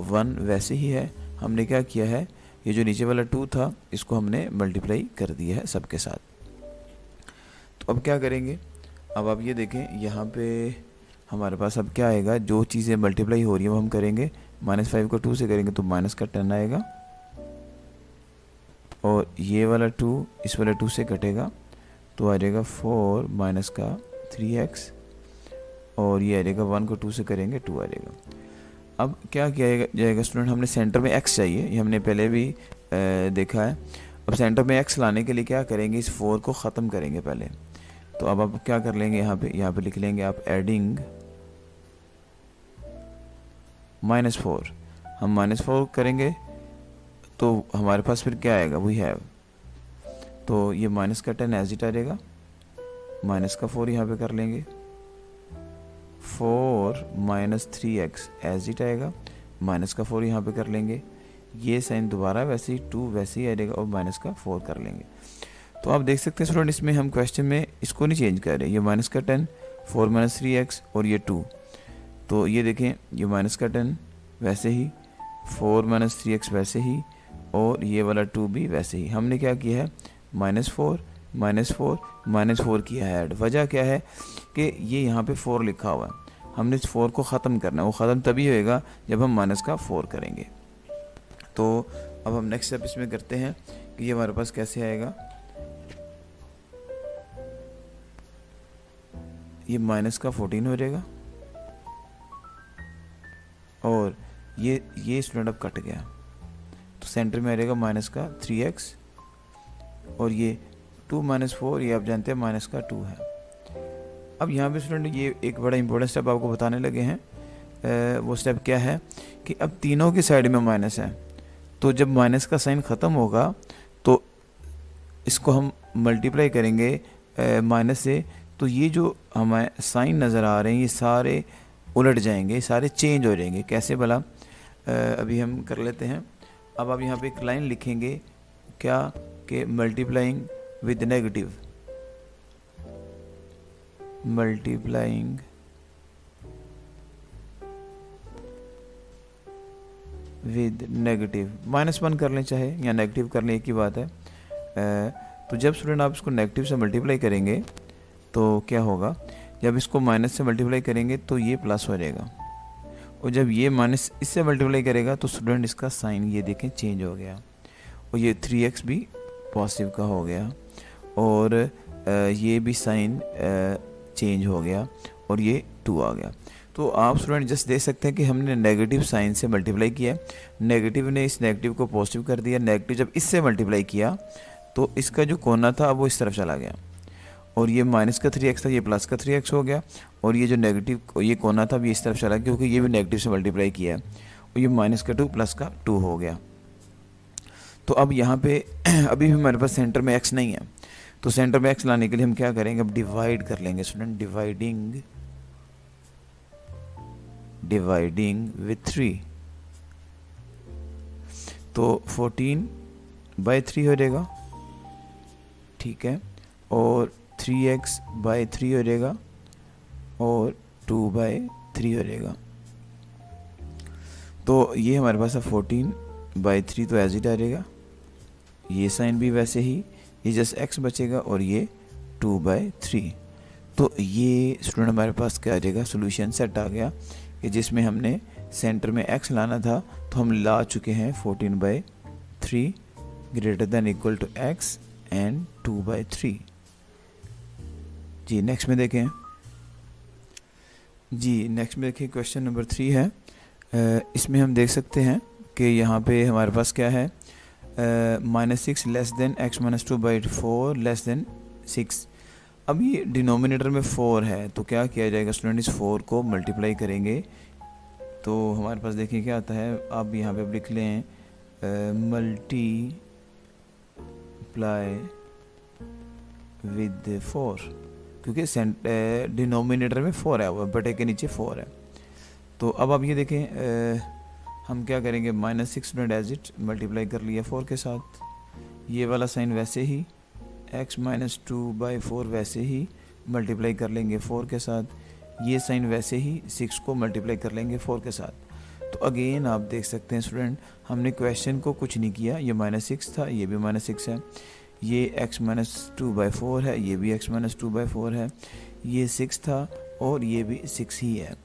Speaker 1: 1 वैसे ही है। हमने क्या किया है, ये जो नीचे वाला 2 था इसको हमने मल्टीप्लाई कर दिया है सबके साथ। तो अब क्या करेंगे, अब आप ये देखें यहाँ पे हमारे पास अब क्या आएगा, जो चीज़ें मल्टीप्लाई हो रही है वो हम करेंगे। -5 को 2 से करेंगे तो माइनस का 10 आएगा, और ये वाला 2 इस वाले 2 से कटेगा तो आ जाएगा 4 माइनस का 3x, और ये आ जाएगा 1 को 2 से करेंगे 2 आ जाएगा। अब क्या किया जाएगा स्टूडेंट, हमने सेंटर में x चाहिए, ये हमने पहले भी देखा है। अब सेंटर में x लाने के लिए क्या करेंगे, इस 4 को ख़त्म करेंगे पहले। तो अब आप क्या कर लेंगे, यहाँ पे लिख लेंगे आप एडिंग -4। हम -4 करेंगे तो हमारे पास फिर क्या आएगा, वी हैव। तो ये माइनस का 10 एज इट आ जाएगा, माइनस का 4 यहाँ पे कर लेंगे, 4 - 3x एज इट आएगा, माइनस का 4 यहाँ पे कर लेंगे, ये साइन दोबारा वैसे ही 2 वैसे ही आ जाएगा, और माइनस का 4 कर लेंगे। तो आप देख सकते हैं स्टूडेंट, इसमें हम क्वेश्चन में इसको नहीं चेंज कर रहे, ये माइनस का 10, 4 - 3x और ये 2। तो ये देखें, ये माइनस का 10 वैसे ही, 4 - 3x वैसे ही, और ये वाला 2 भी वैसे ही। हमने क्या किया है, -4 -4 किया है ऐड। वजह क्या है कि ये यहाँ पे 4 लिखा हुआ है, हमने इस 4 को ख़त्म करना है। वो ख़त्म तभी होएगा जब हम माइनस का 4 करेंगे। तो अब हम नेक्स्ट स्टेप इसमें करते हैं कि ये हमारे पास कैसे आएगा, ये माइनस का 14 हो जाएगा, और ये स्टूडेंट अब कट गया, तो सेंटर में आ जाएगा माइनस का 3x, और ये 2 - 4 ये आप जानते हैं माइनस का 2 है। अब यहाँ पे स्टूडेंट ये एक बड़ा इंपॉर्टेंट स्टेप आपको बताने लगे हैं। वो स्टेप क्या है कि अब तीनों की साइड में माइनस है, तो जब माइनस का साइन ख़त्म होगा तो इसको हम मल्टीप्लाई करेंगे माइनस से, तो ये जो हमें साइन नज़र आ रहे हैं ये सारे उलट जाएंगे, सारे चेंज हो जाएंगे। कैसे भला, अभी हम कर लेते हैं। अब आप यहाँ पे एक लाइन लिखेंगे क्या कि multiplying with negative, multiplying with negative, -1 कर लें चाहे या नेगेटिव कर लें, एक ही बात है। तो जब स्टूडेंट आप इसको नेगेटिव से मल्टीप्लाई करेंगे तो क्या होगा, जब इसको माइनस से मल्टीप्लाई करेंगे तो ये प्लस हो जाएगा, और जब ये माइनस इससे मल्टीप्लाई करेगा तो स्टूडेंट इसका साइन ये देखें चेंज हो गया, और ये 3x भी पॉजिटिव का हो गया, और ये भी साइन चेंज हो गया और ये 2 आ गया। तो आप स्टूडेंट जस्ट देख सकते हैं कि हमने नेगेटिव साइन से मल्टीप्लाई किया, नेगेटिव ने इस नेगेटिव को पॉजिटिव कर दिया, नेगेटिव जब इससे मल्टीप्लाई किया तो इसका जो कोना था वो इस तरफ चला गया, और ये माइनस का 3x था, ये प्लस का 3x हो गया, और ये जो नेगेटिव ये कोना था भी इस तरफ चला गया क्योंकि ये भी नेगेटिव से मल्टीप्लाई किया है, और ये माइनस का 2 प्लस का 2 हो गया। तो अब यहाँ पे अभी भी हमारे पास सेंटर में x नहीं है, तो सेंटर में x लाने के लिए हम क्या करेंगे, अब डिवाइड कर लेंगे स्टूडेंट, डिवाइडिंग विथ 3, तो 14/3 हो जाएगा, ठीक है, और 3x/3 हो जाएगा और 2/3 हो जाएगा। तो ये हमारे पास है 14/3, तो एज इट आ जाएगा, ये साइन भी वैसे ही, ये जस्ट x बचेगा और ये 2/3। तो ये स्टूडेंट हमारे पास क्या आ जाएगा, सोल्यूशन सेट आ गया कि जिसमें हमने सेंटर में x लाना था तो हम ला चुके हैं 14/3 greater than equal to x and 2/3। जी नेक्स्ट में देखें, क्वेश्चन नंबर 3 है। इसमें हम देख सकते हैं कि यहाँ पे हमारे पास क्या है, -6 less than x - 2/4 less than 6। अब ये डिनोमिनेटर में 4 है तो क्या किया जाएगा स्टूडेंट, इस 4 को मल्टीप्लाई करेंगे तो हमारे पास देखिए क्या आता है, आप यहाँ पे लिख लें मल्टीप्लाई विद 4, क्योंकि डिनोमिनेटर में 4 है, वो बटे के नीचे 4 है। तो अब आप ये देखें हम क्या करेंगे, -6 स्टूडेंट एज इट मल्टीप्लाई कर लिया 4 के साथ, ये वाला साइन वैसे ही, x - 2/4 वैसे ही मल्टीप्लाई कर लेंगे 4 के साथ, ये साइन वैसे ही 6 को मल्टीप्लाई कर लेंगे 4 के साथ। तो अगेन आप देख सकते हैं स्टूडेंट हमने क्वेश्चन को कुछ नहीं किया, ये -6 था, ये भी -6 है, ये x - 2/4 है, ये भी x - 2/4 है, ये 6 था और ये भी 6 ही है,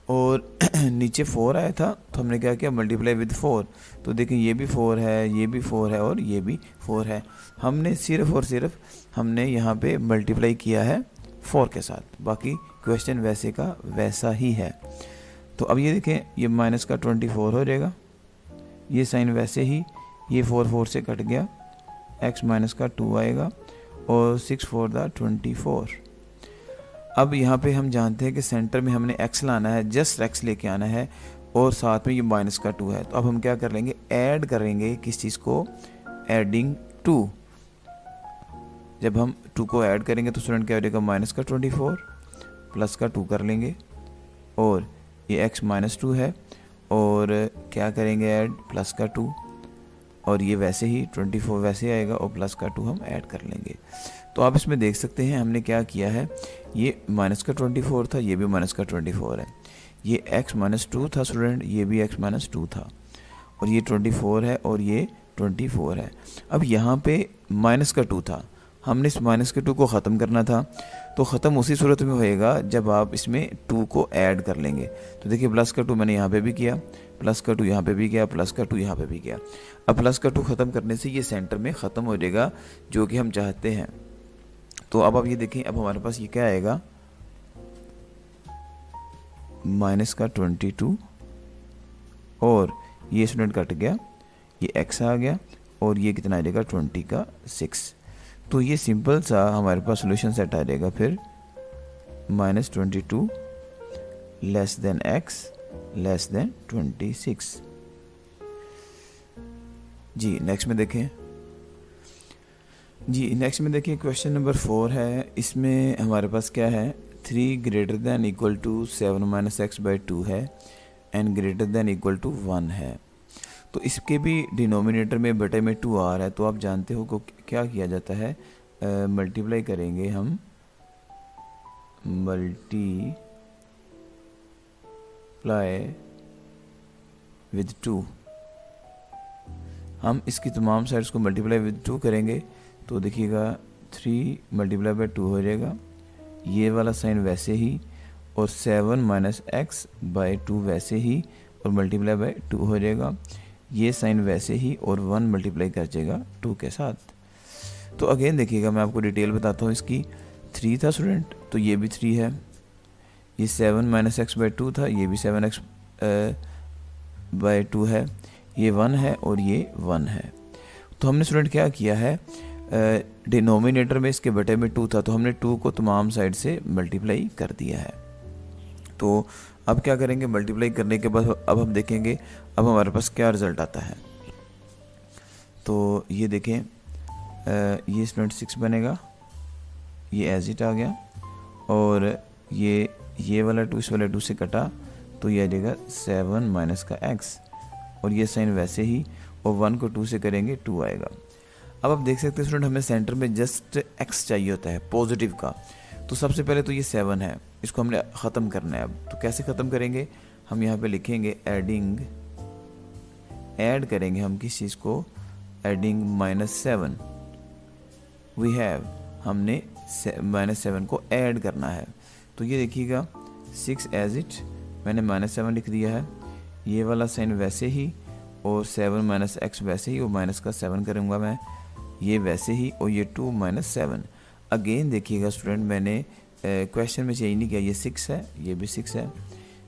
Speaker 1: और नीचे 4 आया था तो हमने क्या किया, मल्टीप्लाई विद 4। तो देखिए ये भी 4 है, ये भी 4 है और ये भी 4 है, हमने सिर्फ और सिर्फ हमने यहाँ पे मल्टीप्लाई किया है 4 के साथ, बाकी क्वेश्चन वैसे का वैसा ही है। तो अब ये देखें ये -24 हो जाएगा, ये साइन वैसे ही, ये 4 से कट गया, x - 2 आएगा और 6 4 24। अब यहाँ पे हम जानते हैं कि सेंटर में हमने x लाना है, जस्ट x लेके आना है, और साथ में ये -2 है। तो अब हम क्या कर लेंगे, ऐड करेंगे किस चीज़ को, एडिंग 2। जब हम 2 को ऐड करेंगे तो स्टूडेंट क्या हो जाएगा, -24 प्लस का 2 कर लेंगे, और ये x -2 है, और क्या करेंगे ऐड प्लस का 2, और ये वैसे ही 24 वैसे आएगा और प्लस का 2 हम ऐड कर लेंगे। तो आप इसमें देख सकते हैं हमने क्या किया है, ये -24 था, ये भी -24 है, ये x - 2 था स्टूडेंट, ये भी x - 2 था, और ये 24 है और ये 24 है। अब यहाँ पे -2 था, हमने इस -2 को ख़त्म करना था, तो ख़त्म उसी सूरत में होएगा जब आप इसमें 2 को ऐड कर लेंगे। तो देखिए +2 मैंने यहाँ पे भी किया, +2 यहाँ पे भी किया, +2 यहाँ पे भी किया। अब +2 ख़त्म करने से ये सेंटर में ख़त्म हो जाएगा जो कि हम चाहते हैं। तो अब आप ये देखें, अब हमारे पास ये क्या आएगा, -22 और ये स्टूडेंट कट गया, ये x आ गया, और ये कितना आ जाएगा 26। तो ये सिंपल सा हमारे पास सोल्यूशन सेट आ जाएगा फिर, -22 less than x less then 26। जी नेक्स्ट में देखें, क्वेश्चन नंबर 4 है। इसमें हमारे पास क्या है, 3 greater than equal to 7 - x/2 है and greater than equal to 1 है। तो इसके भी डिनोमिनेटर में बटे में 2 आ रहा है, तो आप जानते हो को क्या किया जाता है, मल्टीप्लाई करेंगे हम, मल्टीप्लाई विद 2। हम इसकी तमाम साइड्स को मल्टीप्लाई विद 2 करेंगे तो देखिएगा 3 × 2 हो जाएगा, ये वाला साइन वैसे ही, और 7 - x/2 वैसे ही, और मल्टीप्लाई बाय 2 हो जाएगा, ये साइन वैसे ही, और 1 मल्टीप्लाई कर जाएगा 2 के साथ। तो अगेन देखिएगा, मैं आपको डिटेल बताता हूँ इसकी। 3 था स्टूडेंट, तो ये भी 3 है। ये 7 माइनस एक्स बाई 2 था, ये भी 7x बाई 2 है। ये 1 है और ये 1 है। तो हमने स्टूडेंट क्या किया है, डिनोमिनेटर में इसके बटे में 2 था, तो हमने 2 को तमाम साइड से मल्टीप्लाई कर दिया है। तो अब क्या करेंगे, मल्टीप्लाई करने के बाद अब हम देखेंगे अब हमारे पास क्या रिज़ल्ट आता है। तो ये देखें, ये स्टूडेंट 6 बनेगा, ये एज इट आ गया, और ये वाला 2 इस वाला 2 से कटा, तो ये आ जाएगा 7 माइनस का x, और ये साइन वैसे ही, और 1 को 2 से करेंगे 2 आएगा। अब आप देख सकते हैं स्टूडेंट, हमें सेंटर में जस्ट x चाहिए होता है पॉजिटिव का। तो सबसे पहले तो ये 7 है, इसको हमने ख़त्म करना है। अब तो कैसे ख़त्म करेंगे, हम यहाँ पे लिखेंगे एडिंग, ऐड करेंगे हम किस चीज़ को, एडिंग -7 वी हैव, हमने -7 को ऐड करना है। तो ये देखिएगा 6 एज इट, मैंने -7 लिख दिया है, ये वाला साइन वैसे ही, और 7 माइनस एक्स वैसे ही, और माइनस का 7 करूँगा मैं, ये वैसे ही, और ये 2 माइनस 7। अगेन देखिएगा स्टूडेंट, मैंने क्वेश्चन में चेंज नहीं किया, ये 6 है, ये भी 6 है,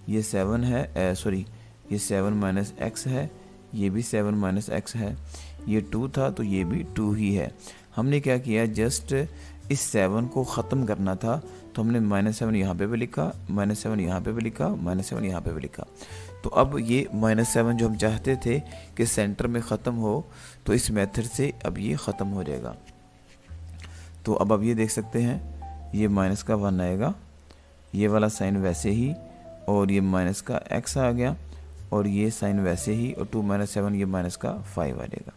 Speaker 1: ये 7 है, सॉरी ये 7 माइनस एक्स है, ये भी 7 माइनस एक्स है, ये 2 था तो ये भी 2 ही है। हमने क्या किया, जस्ट इस 7 को ख़त्म करना था, तो हमने -7 यहाँ पे भी लिखा, -7 यहाँ पे भी लिखा, -7 यहाँ पे भी लिखा। तो अब ये -7 जो हम चाहते थे कि सेंटर में ख़त्म हो, तो इस मेथड से अब ये ख़त्म हो जाएगा। तो अब आप ये देख सकते हैं, ये माइनस का 1 आएगा, ये वाला साइन वैसे ही, और ये माइनस का x आ गया, और ये साइन वैसे ही, और 2 माइनस 7, ये माइनस का 5 आ जाएगा।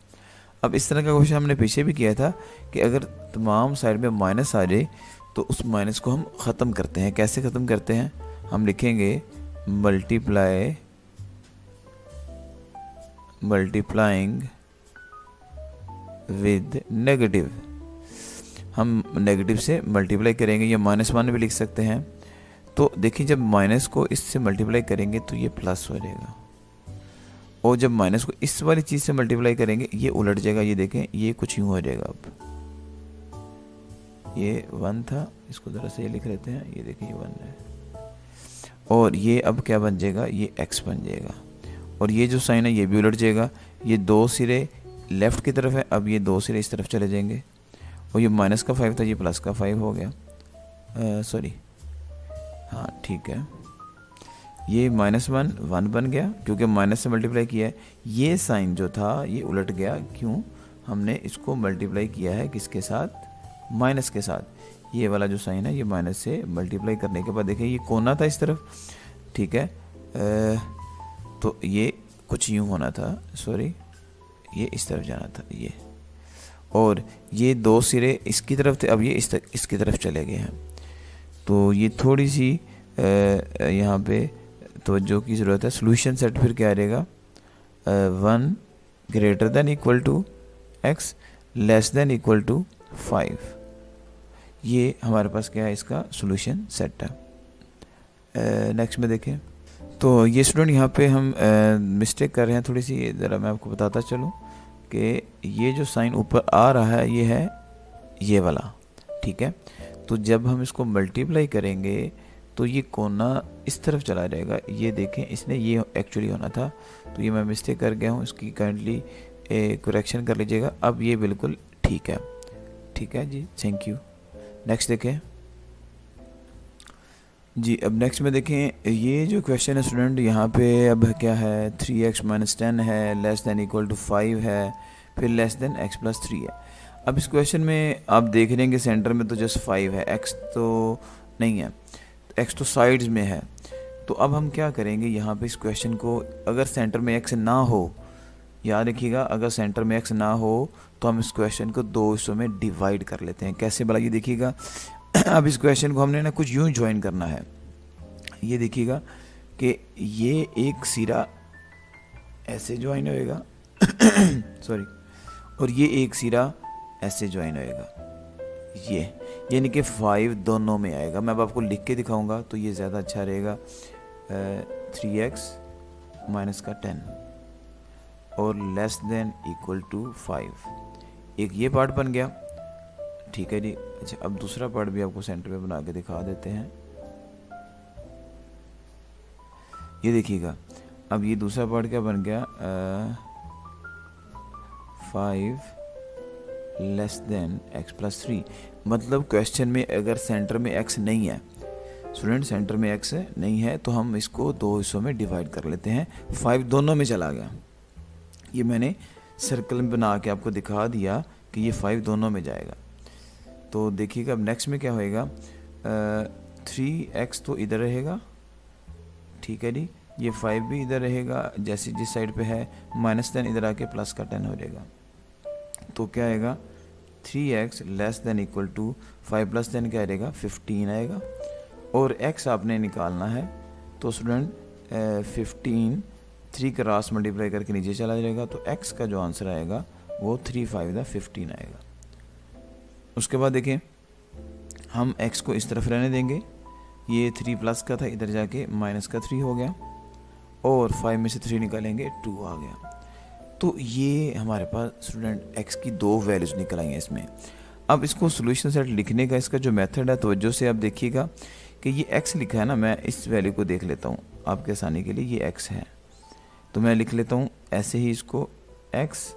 Speaker 1: अब इस तरह का क्वेश्चन हमने पीछे भी किया था कि अगर तमाम साइड में माइनस आ जाए तो उस माइनस को हम ख़त्म करते हैं। कैसे ख़त्म करते हैं, हम लिखेंगे मल्टीप्लाइंग विद नेगेटिव, हम नेगेटिव से मल्टीप्लाई करेंगे, ये -1 भी लिख सकते हैं। तो देखिए, जब माइनस को इससे मल्टीप्लाई करेंगे तो ये प्लस हो जाएगा, और जब माइनस को इस वाली चीज़ से मल्टीप्लाई करेंगे ये उलट जाएगा। ये देखें, ये कुछ यूँ हो जाएगा। अब ये 1 था, इसको ज़रा से ये लिख लेते हैं, ये देखिए ये 1 है, और ये अब क्या बन जाएगा, ये x बन जाएगा, और ये जो साइन है ये भी उलट जाएगा। ये 2 सिरे लेफ़्ट की तरफ है, अब ये 2 सिरे इस तरफ चले जाएंगे, और ये माइनस का 5 था, ये प्लस का 5 हो गया, सॉरी हाँ ठीक है, ये -1 1 बन गया, क्योंकि माइनस से मल्टीप्लाई किया है। ये साइन जो था ये उलट गया, क्यों, हमने इसको मल्टीप्लाई किया है किसके साथ, माइनस के साथ। ये वाला जो साइन है ये माइनस से मल्टीप्लाई करने के बाद देखिए ये कोना था इस तरफ, ठीक है, तो ये कुछ यूँ होना था, सॉरी ये इस तरफ जाना था ये, और ये 2 सिरे इसकी तरफ थे, अब ये इसकी तरफ चले गए हैं। तो ये थोड़ी सी यहाँ पे तवज्जो की ज़रूरत है। सोल्यूशन सेट फिर क्या आ जाएगा, 1 greater than equal to x less than equal to 5। ये हमारे पास क्या है, इसका सोल्यूशन सेट है। नेक्स्ट में देखें, तो ये स्टूडेंट यहाँ पे हम मिस्टेक कर रहे हैं थोड़ी सी, ज़रा मैं आपको बताता चलूँ कि ये जो साइन ऊपर आ रहा है ये है ये वाला, ठीक है। तो जब हम इसको मल्टीप्लाई करेंगे तो ये कोना इस तरफ चला जाएगा। ये देखें, इसने ये एक्चुअली होना था, तो ये मैं मिस्टेक कर गया हूँ, इसकी काइंडली करेक्शन कर लीजिएगा। अब ये बिल्कुल ठीक है, ठीक है जी, थैंक यू। नेक्स्ट देखें जी, अब नेक्स्ट में देखें, ये जो क्वेश्चन है स्टूडेंट, यहाँ पे अब क्या है, 3x - 10 है, लेस देन इक्वल टू 5 है, फिर लेस देन x + 3 है। अब इस क्वेश्चन में आप देख रहे हैं कि सेंटर में तो जस्ट 5 है, x तो नहीं है, x तो साइड्स में है। तो अब हम क्या करेंगे, यहाँ पे इस क्वेश्चन को, अगर सेंटर में x ना हो, याद रखिएगा, अगर सेंटर में x ना हो तो हम इस क्वेश्चन को 2 हिस्सों में डिवाइड कर लेते हैं। कैसे भला, ये देखिएगा अब इस क्वेश्चन को हमने ना कुछ यूँ ज्वाइन करना है। ये देखिएगा कि ये एक सिरा ऐसे ज्वाइन होएगा सॉरी, और ये एक सिरा ऐसे ज्वाइन होएगा, ये यानी कि 5 दोनों में आएगा। मैं अब आपको लिख के दिखाऊंगा तो ये ज़्यादा अच्छा रहेगा। 3x - 10 और लेस देन इक्वल टू 5, एक ये पार्ट बन गया। ठीक है जी। अच्छा, अब दूसरा पार्ट भी आपको सेंटर में बना के दिखा देते हैं। ये देखिएगा, अब ये दूसरा पार्ट क्या बन गया, 5 लेस देन x प्लस 3। मतलब क्वेश्चन में अगर सेंटर में x नहीं है स्टूडेंट, सेंटर में x नहीं है तो हम इसको दो हिस्सों में डिवाइड कर लेते हैं। 5 दोनों में चला गया, ये मैंने सर्कल में बना के आपको दिखा दिया कि ये 5 दोनों में जाएगा। तो देखिएगा अब नेक्स्ट में क्या होएगा, 3x तो इधर रहेगा, ठीक है जी। ये 5 भी इधर रहेगा, जैसे जिस साइड पे है, -10 इधर आके प्लस का 10 हो जाएगा। तो क्या आएगा, 3x less than equal to 5 plus 10 क्या आएगा, 15 आएगा। और x आपने निकालना है, तो स्टूडेंट 15 3 क्रॉस मल्टीप्लाई करके नीचे चला जाएगा, तो x का जो आंसर आएगा वो 3 5 15 आएगा। उसके बाद देखें, हम x को इस तरफ रहने देंगे, ये 3 प्लस का था, इधर जाके माइनस का 3 हो गया, और 5 में से 3 निकालेंगे 2 आ गया। तो ये हमारे पास स्टूडेंट x की दो वैल्यूज निकल आई हैं इसमें। अब इसको सॉल्यूशन सेट लिखने का इसका जो मेथड है, तवज्जो से आप देखिएगा कि ये x लिखा है ना, मैं इस वैल्यू को देख लेता हूँ आपके आसानी के लिए। ये x है तो मैं लिख लेता हूँ ऐसे ही इसको, x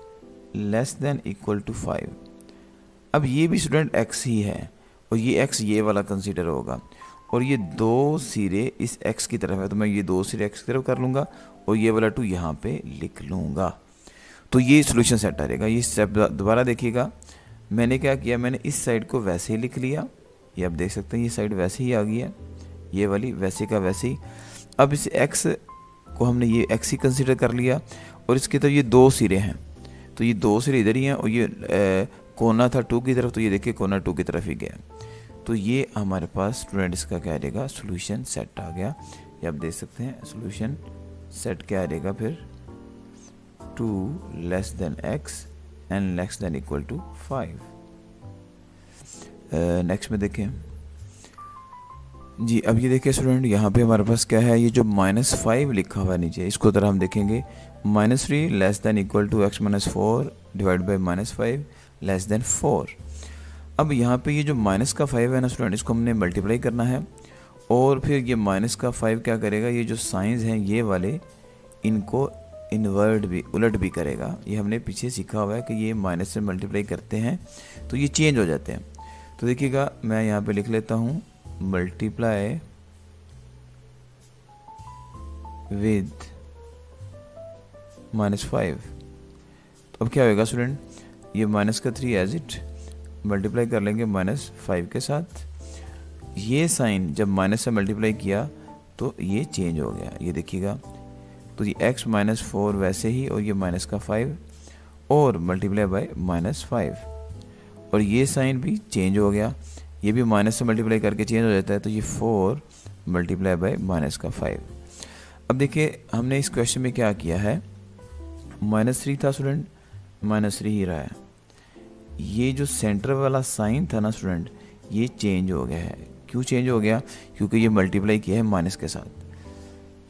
Speaker 1: less than equal to 5। अब ये भी स्टूडेंट x ही है, और ये x ये वाला कंसीडर होगा, और ये दो सिरे इस x की तरफ है, तो मैं ये दो सिरे x की तरफ कर लूँगा और ये वाला 2 यहाँ पे लिख लूँगा। तो ये सॉल्यूशन सेट आ जाएगा। ये स्टेप दोबारा देखिएगा, मैंने क्या किया, मैंने इस साइड को वैसे ही लिख लिया, ये आप देख सकते हैं ये साइड वैसे ही आ गई है, ये वाली वैसे का वैसे ही। अब इस x को हमने ये x ही कंसीडर कर लिया, और इसके तो ये दो सिरे हैं, तो ये दो सिरे इधर ही हैं, और ये कोना था 2 की तरफ, तो ये देखिए कोना 2 की तरफ ही गया। तो ये हमारे पास स्टूडेंट इसका क्या आ जाएगा, सोल्यूशन सेट आ गया। ये आप देख सकते हैं सोल्यूशन सेट क्या आ जाएगा फिर, 2 less than x and less than equal to 5। Next में देखें जी, अब ये देखिए स्टूडेंट, यहाँ पे हमारे पास क्या है, ये जो -5 लिखा हुआ है नीचे, इसको तरह हम देखेंगे, -3 less than equal to x - 4 divide by -5 less than 4। अब यहाँ पे ये जो माइनस का 5 है ना स्टूडेंट, इसको हमने मल्टीप्लाई करना है, और फिर ये माइनस का 5 क्या करेगा, ये जो साइंस हैं ये वाले, इनको इन्वर्ट भी, उलट भी करेगा। ये हमने पीछे सीखा हुआ है कि ये माइनस से मल्टीप्लाई करते हैं तो ये चेंज हो जाते हैं। तो देखिएगा मैं यहाँ पे लिख लेता हूँ मल्टीप्लाई विद -5। तो अब क्या होगा स्टूडेंट, ये माइनस का 3 एज इट मल्टीप्लाई कर लेंगे -5 के साथ। ये साइन जब माइनस से मल्टीप्लाई किया तो ये चेंज हो गया, ये देखिएगा। तो ये x - 4 वैसे ही, और ये माइनस का 5 और मल्टीप्लाई बाय -5, और ये साइन भी चेंज हो गया, ये भी माइनस से मल्टीप्लाई करके चेंज हो जाता है। तो ये 4 मल्टीप्लाई बाय -5। अब देखिए हमने इस क्वेश्चन में क्या किया है, -3 था स्टूडेंट, -3 ही रहा है। ये जो सेंटर वाला साइन था ना स्टूडेंट, ये चेंज हो गया है। क्यों चेंज हो गया, क्योंकि ये मल्टीप्लाई किया है माइनस के साथ।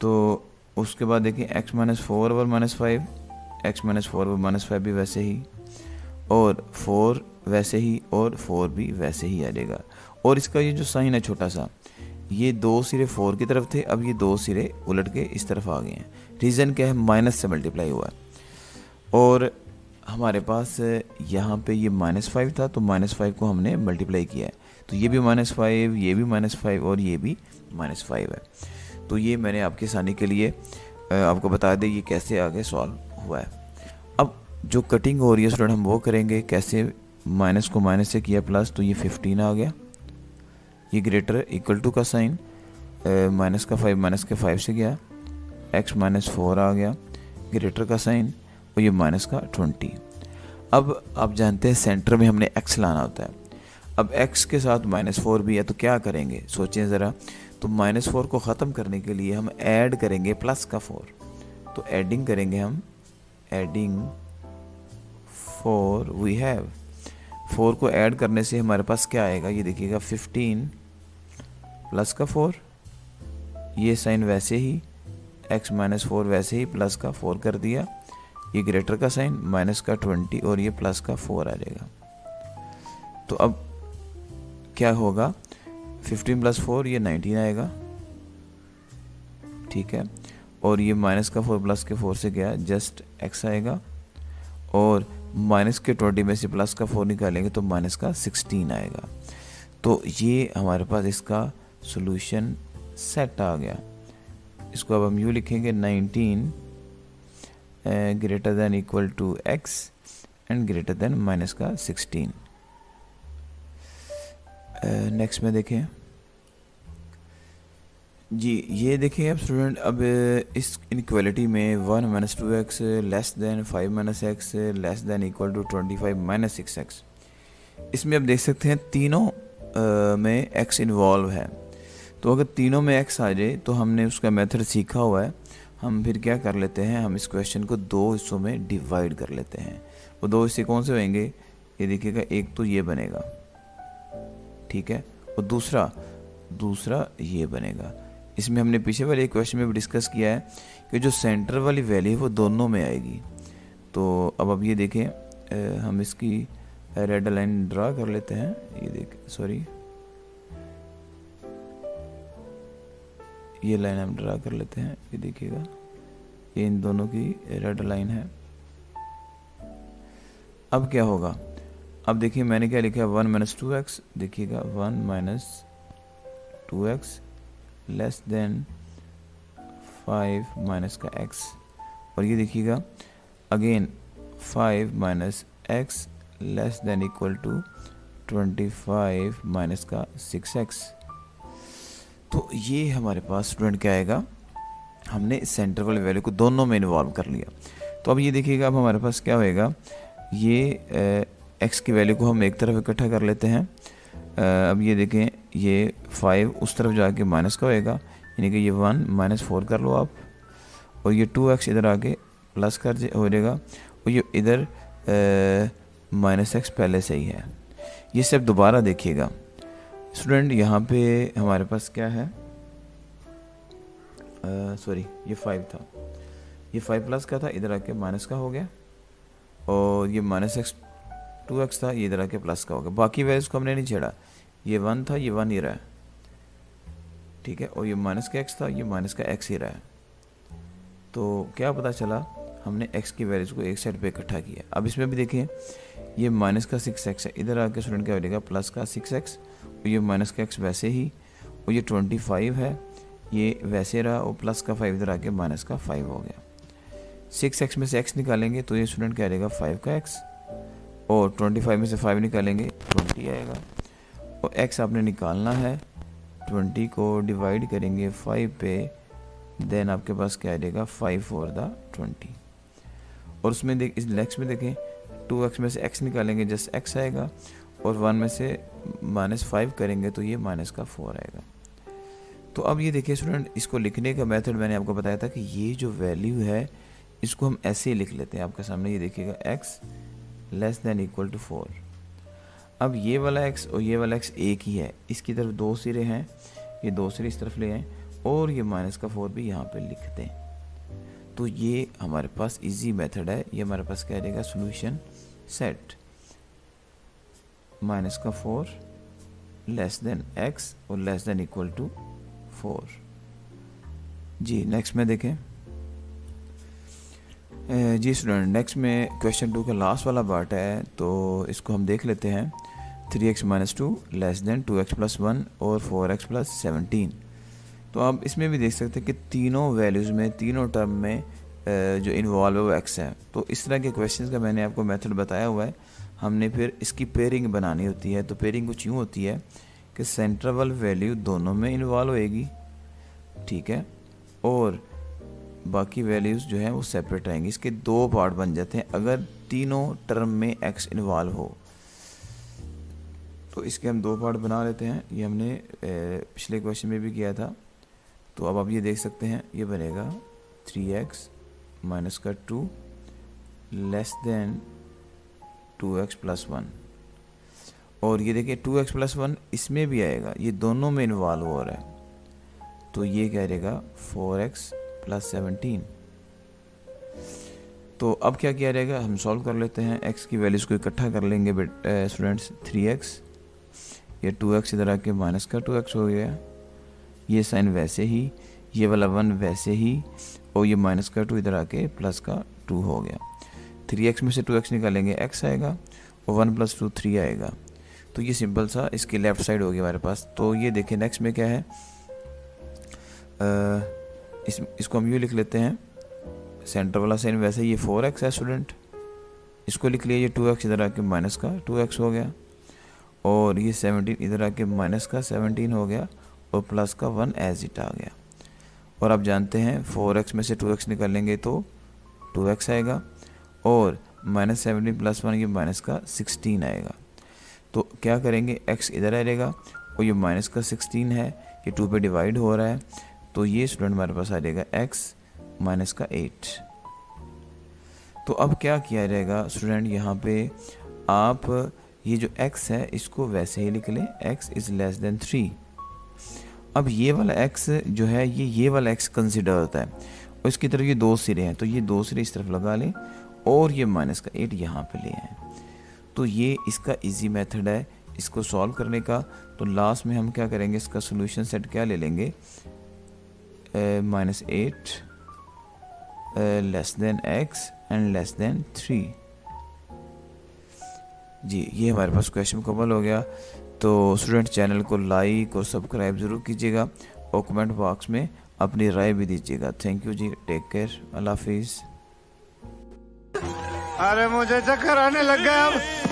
Speaker 1: तो उसके बाद देखिए x - 4 ओवर -5, x - 4 ओवर -5 भी वैसे ही, और 4 वैसे ही, और 4 भी वैसे ही आ जाएगा। और इसका ये जो साइन है छोटा सा, ये दो सिरे 4 की तरफ थे, अब ये दो सिरे उलट के इस तरफ आ गए हैं। रीज़न क्या है, माइनस से मल्टीप्लाई हुआ है, और हमारे पास यहाँ पे ये -5 था, तो -5 को हमने मल्टीप्लाई किया है, तो ये भी -5, ये भी -5, और ये भी -5 है। तो ये मैंने आपकी आसानी के लिए आपको बता दें ये कैसे आगे सॉल्व हुआ है। अब जो कटिंग हो रही है स्टूडेंट, हम वो करेंगे कैसे, माइनस को माइनस से किया प्लस, तो ये 15 आ गया, ये ग्रेटर इक्वल टू का साइन, माइनस का 5 माइनस के 5 से गया, x - 4 आ गया, ग्रेटर का साइन, और ये माइनस का 20। अब आप जानते हैं सेंटर में हमने x लाना होता है। अब x के साथ -4 भी है, तो क्या करेंगे सोचें ज़रा। तो -4 को ख़त्म करने के लिए हम ऐड करेंगे प्लस का 4, तो एडिंग करेंगे हम, एडिंग 4 वी हैव, 4 को ऐड करने से हमारे पास क्या आएगा, ये देखिएगा 15 प्लस का 4, ये साइन वैसे ही, x - 4 वैसे ही, प्लस का 4 कर दिया, ये ग्रेटर का साइन, माइनस का 20, और ये प्लस का 4 आ जाएगा। तो अब क्या होगा, 15 प्लस 4 ये 19 आएगा, ठीक है। और ये माइनस का 4 प्लस के 4 से गया, जस्ट x आएगा। और माइनस के 20 में से प्लस का 4 निकालेंगे तो माइनस का 16 आएगा। तो ये हमारे पास इसका सॉल्यूशन सेट आ गया। इसको अब हम यूँ लिखेंगे 19 greater than equal to x and greater than minus का 16। नेक्स्ट में देखें जी, ये देखिए अब स्टूडेंट, अब इस इनक्वालिटी में 1 minus 2x less than 5 minus x less than equal to 25 minus 6x, इसमें आप देख सकते हैं तीनों में x इन्वॉल्व है। तो अगर तीनों में x आ जाए तो हमने उसका मेथड सीखा हुआ है। हम फिर क्या कर लेते हैं, हम इस क्वेश्चन को दो हिस्सों में डिवाइड कर लेते हैं। वो दो हिस्से कौन से होंगे, ये देखिएगा, एक तो ये बनेगा, ठीक है, और दूसरा ये बनेगा। इसमें हमने पीछे वाले क्वेश्चन में भी डिस्कस किया है कि जो सेंटर वाली वैल्यू है वो दोनों में आएगी। तो अब ये देखें, हम इसकी रेड लाइन ड्रा कर लेते हैं। ये देख, सॉरी, ये लाइन हम ड्रा कर लेते हैं। ये देखिएगा, ये इन दोनों की रेड लाइन है। अब क्या होगा, अब देखिए मैंने क्या लिखा है, 1 माइनस 2x, देखिएगा 1 minus 2x less than 5 minus का x, और ये देखिएगा again 5 minus x less than equal to 25 minus का 6x। तो ये हमारे पास स्टूडेंट क्या आएगा, हमने सेंटर वाले वैल्यू को दोनों में इन्वॉल्व कर लिया। तो अब ये देखिएगा, अब हमारे पास क्या होएगा, ये x की वैल्यू को हम एक तरफ इकट्ठा कर लेते हैं। अब ये देखें, ये 5 उस तरफ जाके माइनस का होएगा, यानी कि ये 1 माइनस 4 कर लो आप, और ये 2x इधर आके प्लस कर हो जाएगा, और ये इधर माइनस x पहले से ही है। ये सब दोबारा देखिएगा स्टूडेंट, यहाँ पे हमारे पास क्या है, सॉरी, ये 5 था, ये 5 प्लस का था, इधर आके माइनस का हो गया, और ये माइनस x 2x था, ये इधर आके प्लस का हो गया। बाकी वैल्यूज को हमने नहीं छेड़ा, ये 1 था, ये 1 ही रहा है, ठीक है, और ये माइनस का x था, ये माइनस का x ही रहा है। तो क्या पता चला, हमने x की वैल्यूज को एक साइड पे इकट्ठा किया। अब इसमें भी देखिए, ये माइनस का 6x है, इधर आके स्टूडेंट क्या हो जाएगा, प्लस का 6x, और ये माइनस का x वैसे ही, और ये 25 है, ये वैसे रहा, और प्लस का 5 इधर आके माइनस का 5 हो गया। 6x में से x निकालेंगे तो ये स्टूडेंट क्या रहेगा, 5 का x, और 25 में से 5 निकालेंगे 20 आएगा। और x आपने निकालना है, 20 को डिवाइड करेंगे 5 पे, देन आपके पास क्या आ जाएगा, 5 फॉर द 20। और उसमें देख, इस नेक्स्ट में देखें, 2x में से x निकालेंगे, जस्ट x आएगा, और 1 में से -5 करेंगे तो ये माइनस का 4 आएगा। तो अब ये देखिए स्टूडेंट, इसको लिखने का मेथड मैंने आपको बताया था कि ये जो वैल्यू है इसको हम ऐसे ही लिख लेते हैं। आपके सामने ये देखिएगा, x less than equal to 4। अब ये वाला x और ये वाला x एक ही है, इसकी तरफ दो सिरे हैं, ये दो सिरे इस तरफ ले आए, और ये माइनस का 4 भी यहाँ पे लिख दें। तो ये हमारे पास इजी मेथड है। ये हमारे पास क्या रहेगा, सॉल्यूशन सेट, माइनस का 4 लेस देन x और लेस देन इक्वल टू 4। जी नेक्स्ट में देखें। जी स्टूडेंट, नेक्स्ट में क्वेश्चन 2 का लास्ट वाला पार्ट है, तो इसको हम देख लेते हैं। 3x minus 2 less then 2x plus 1 और 4x प्लस 17। तो आप इसमें भी देख सकते हैं कि तीनों वैल्यूज़ में, तीनों टर्म में जो इन्वॉल्व है वो x है। तो इस तरह के क्वेश्चंस का मैंने आपको मेथड बताया हुआ है। हमने फिर इसकी पेयरिंग बनानी होती है। तो पेयरिंग कुछ यूँ होती है कि सेंट्रल वैल्यू दोनों में इन्वॉल्व होएगी, ठीक है, और बाकी वैल्यूज़ जो है वो सेपरेट आएंगी। इसके दो पार्ट बन जाते हैं अगर तीनों टर्म में x इन्वॉल्व हो। तो इसके हम दो पार्ट बना लेते हैं। ये हमने पिछले क्वेश्चन में भी किया था। तो अब आप ये देख सकते हैं, ये बनेगा 3x माइनस का 2 लेस देन 2x प्लस 1, और ये देखिए 2x प्लस 1 इसमें भी आएगा, ये दोनों में इन्वॉल्व हो रहा है। तो ये क्या रहेगा, 4x प्लस 17। तो अब क्या किया रहेगा, हम सॉल्व कर लेते हैं। x की वैल्यूज़ को इकट्ठा कर लेंगे स्टूडेंट्स। 3x ये 2x इधर आके माइनस का 2x हो गया, ये साइन वैसे ही, ये वाला 1 वैसे ही, और ये माइनस का 2 इधर आके प्लस का 2 हो गया। 3x में से 2x निकालेंगे x आएगा, और 1 + 2 3 आएगा। तो ये सिंपल सा इसकी लेफ़्ट साइड होगी हमारे पास। तो ये देखिए नेक्स्ट में क्या है, इसको हम यूँ लिख लेते हैं, सेंटर वाला साइन वैसे ही, ये 4x है स्टूडेंट, इसको लिख लिया, ये 2x इधर आके माइनस का 2x हो गया, और ये 17 इधर आके माइनस का 17 हो गया, और प्लस का 1 एज इट आ गया। और आप जानते हैं 4x में से 2x निकालेंगे तो 2x आएगा, और -17 + 1 ये माइनस का 16 आएगा। तो क्या करेंगे, x इधर आएगा, और ये माइनस का 16 है, ये 2 पे डिवाइड हो रहा है, तो ये स्टूडेंट हमारे पास आ जाएगा x माइनस का 8। तो अब क्या किया जाएगा स्टूडेंट, यहाँ पे आप ये जो x है इसको वैसे ही लिख लें, x इज़ लेस देन 3। अब ये वाला x जो है ये वाला x कंसिडर होता है, और इसकी तरफ ये 2 सिरे हैं, तो ये 2 सिरे इस तरफ लगा लें, और ये माइनस का 8 यहाँ पे ले आए। तो ये इसका इजी मेथड है इसको सॉल्व करने का। तो लास्ट में हम क्या करेंगे, इसका सोल्यूशन सेट क्या ले लेंगे, -8 less than x and less then 3। जी ये हमारे पास क्वेश्चन मुकम्मल हो गया। तो स्टूडेंट चैनल को लाइक और सब्सक्राइब ज़रूर कीजिएगा, और कमेंट बॉक्स में अपनी राय भी दीजिएगा। थैंक यू जी, टेक केयर, अल्लाह हाफिज़।
Speaker 2: अरे मुझे चक्कर आने लग गया अब।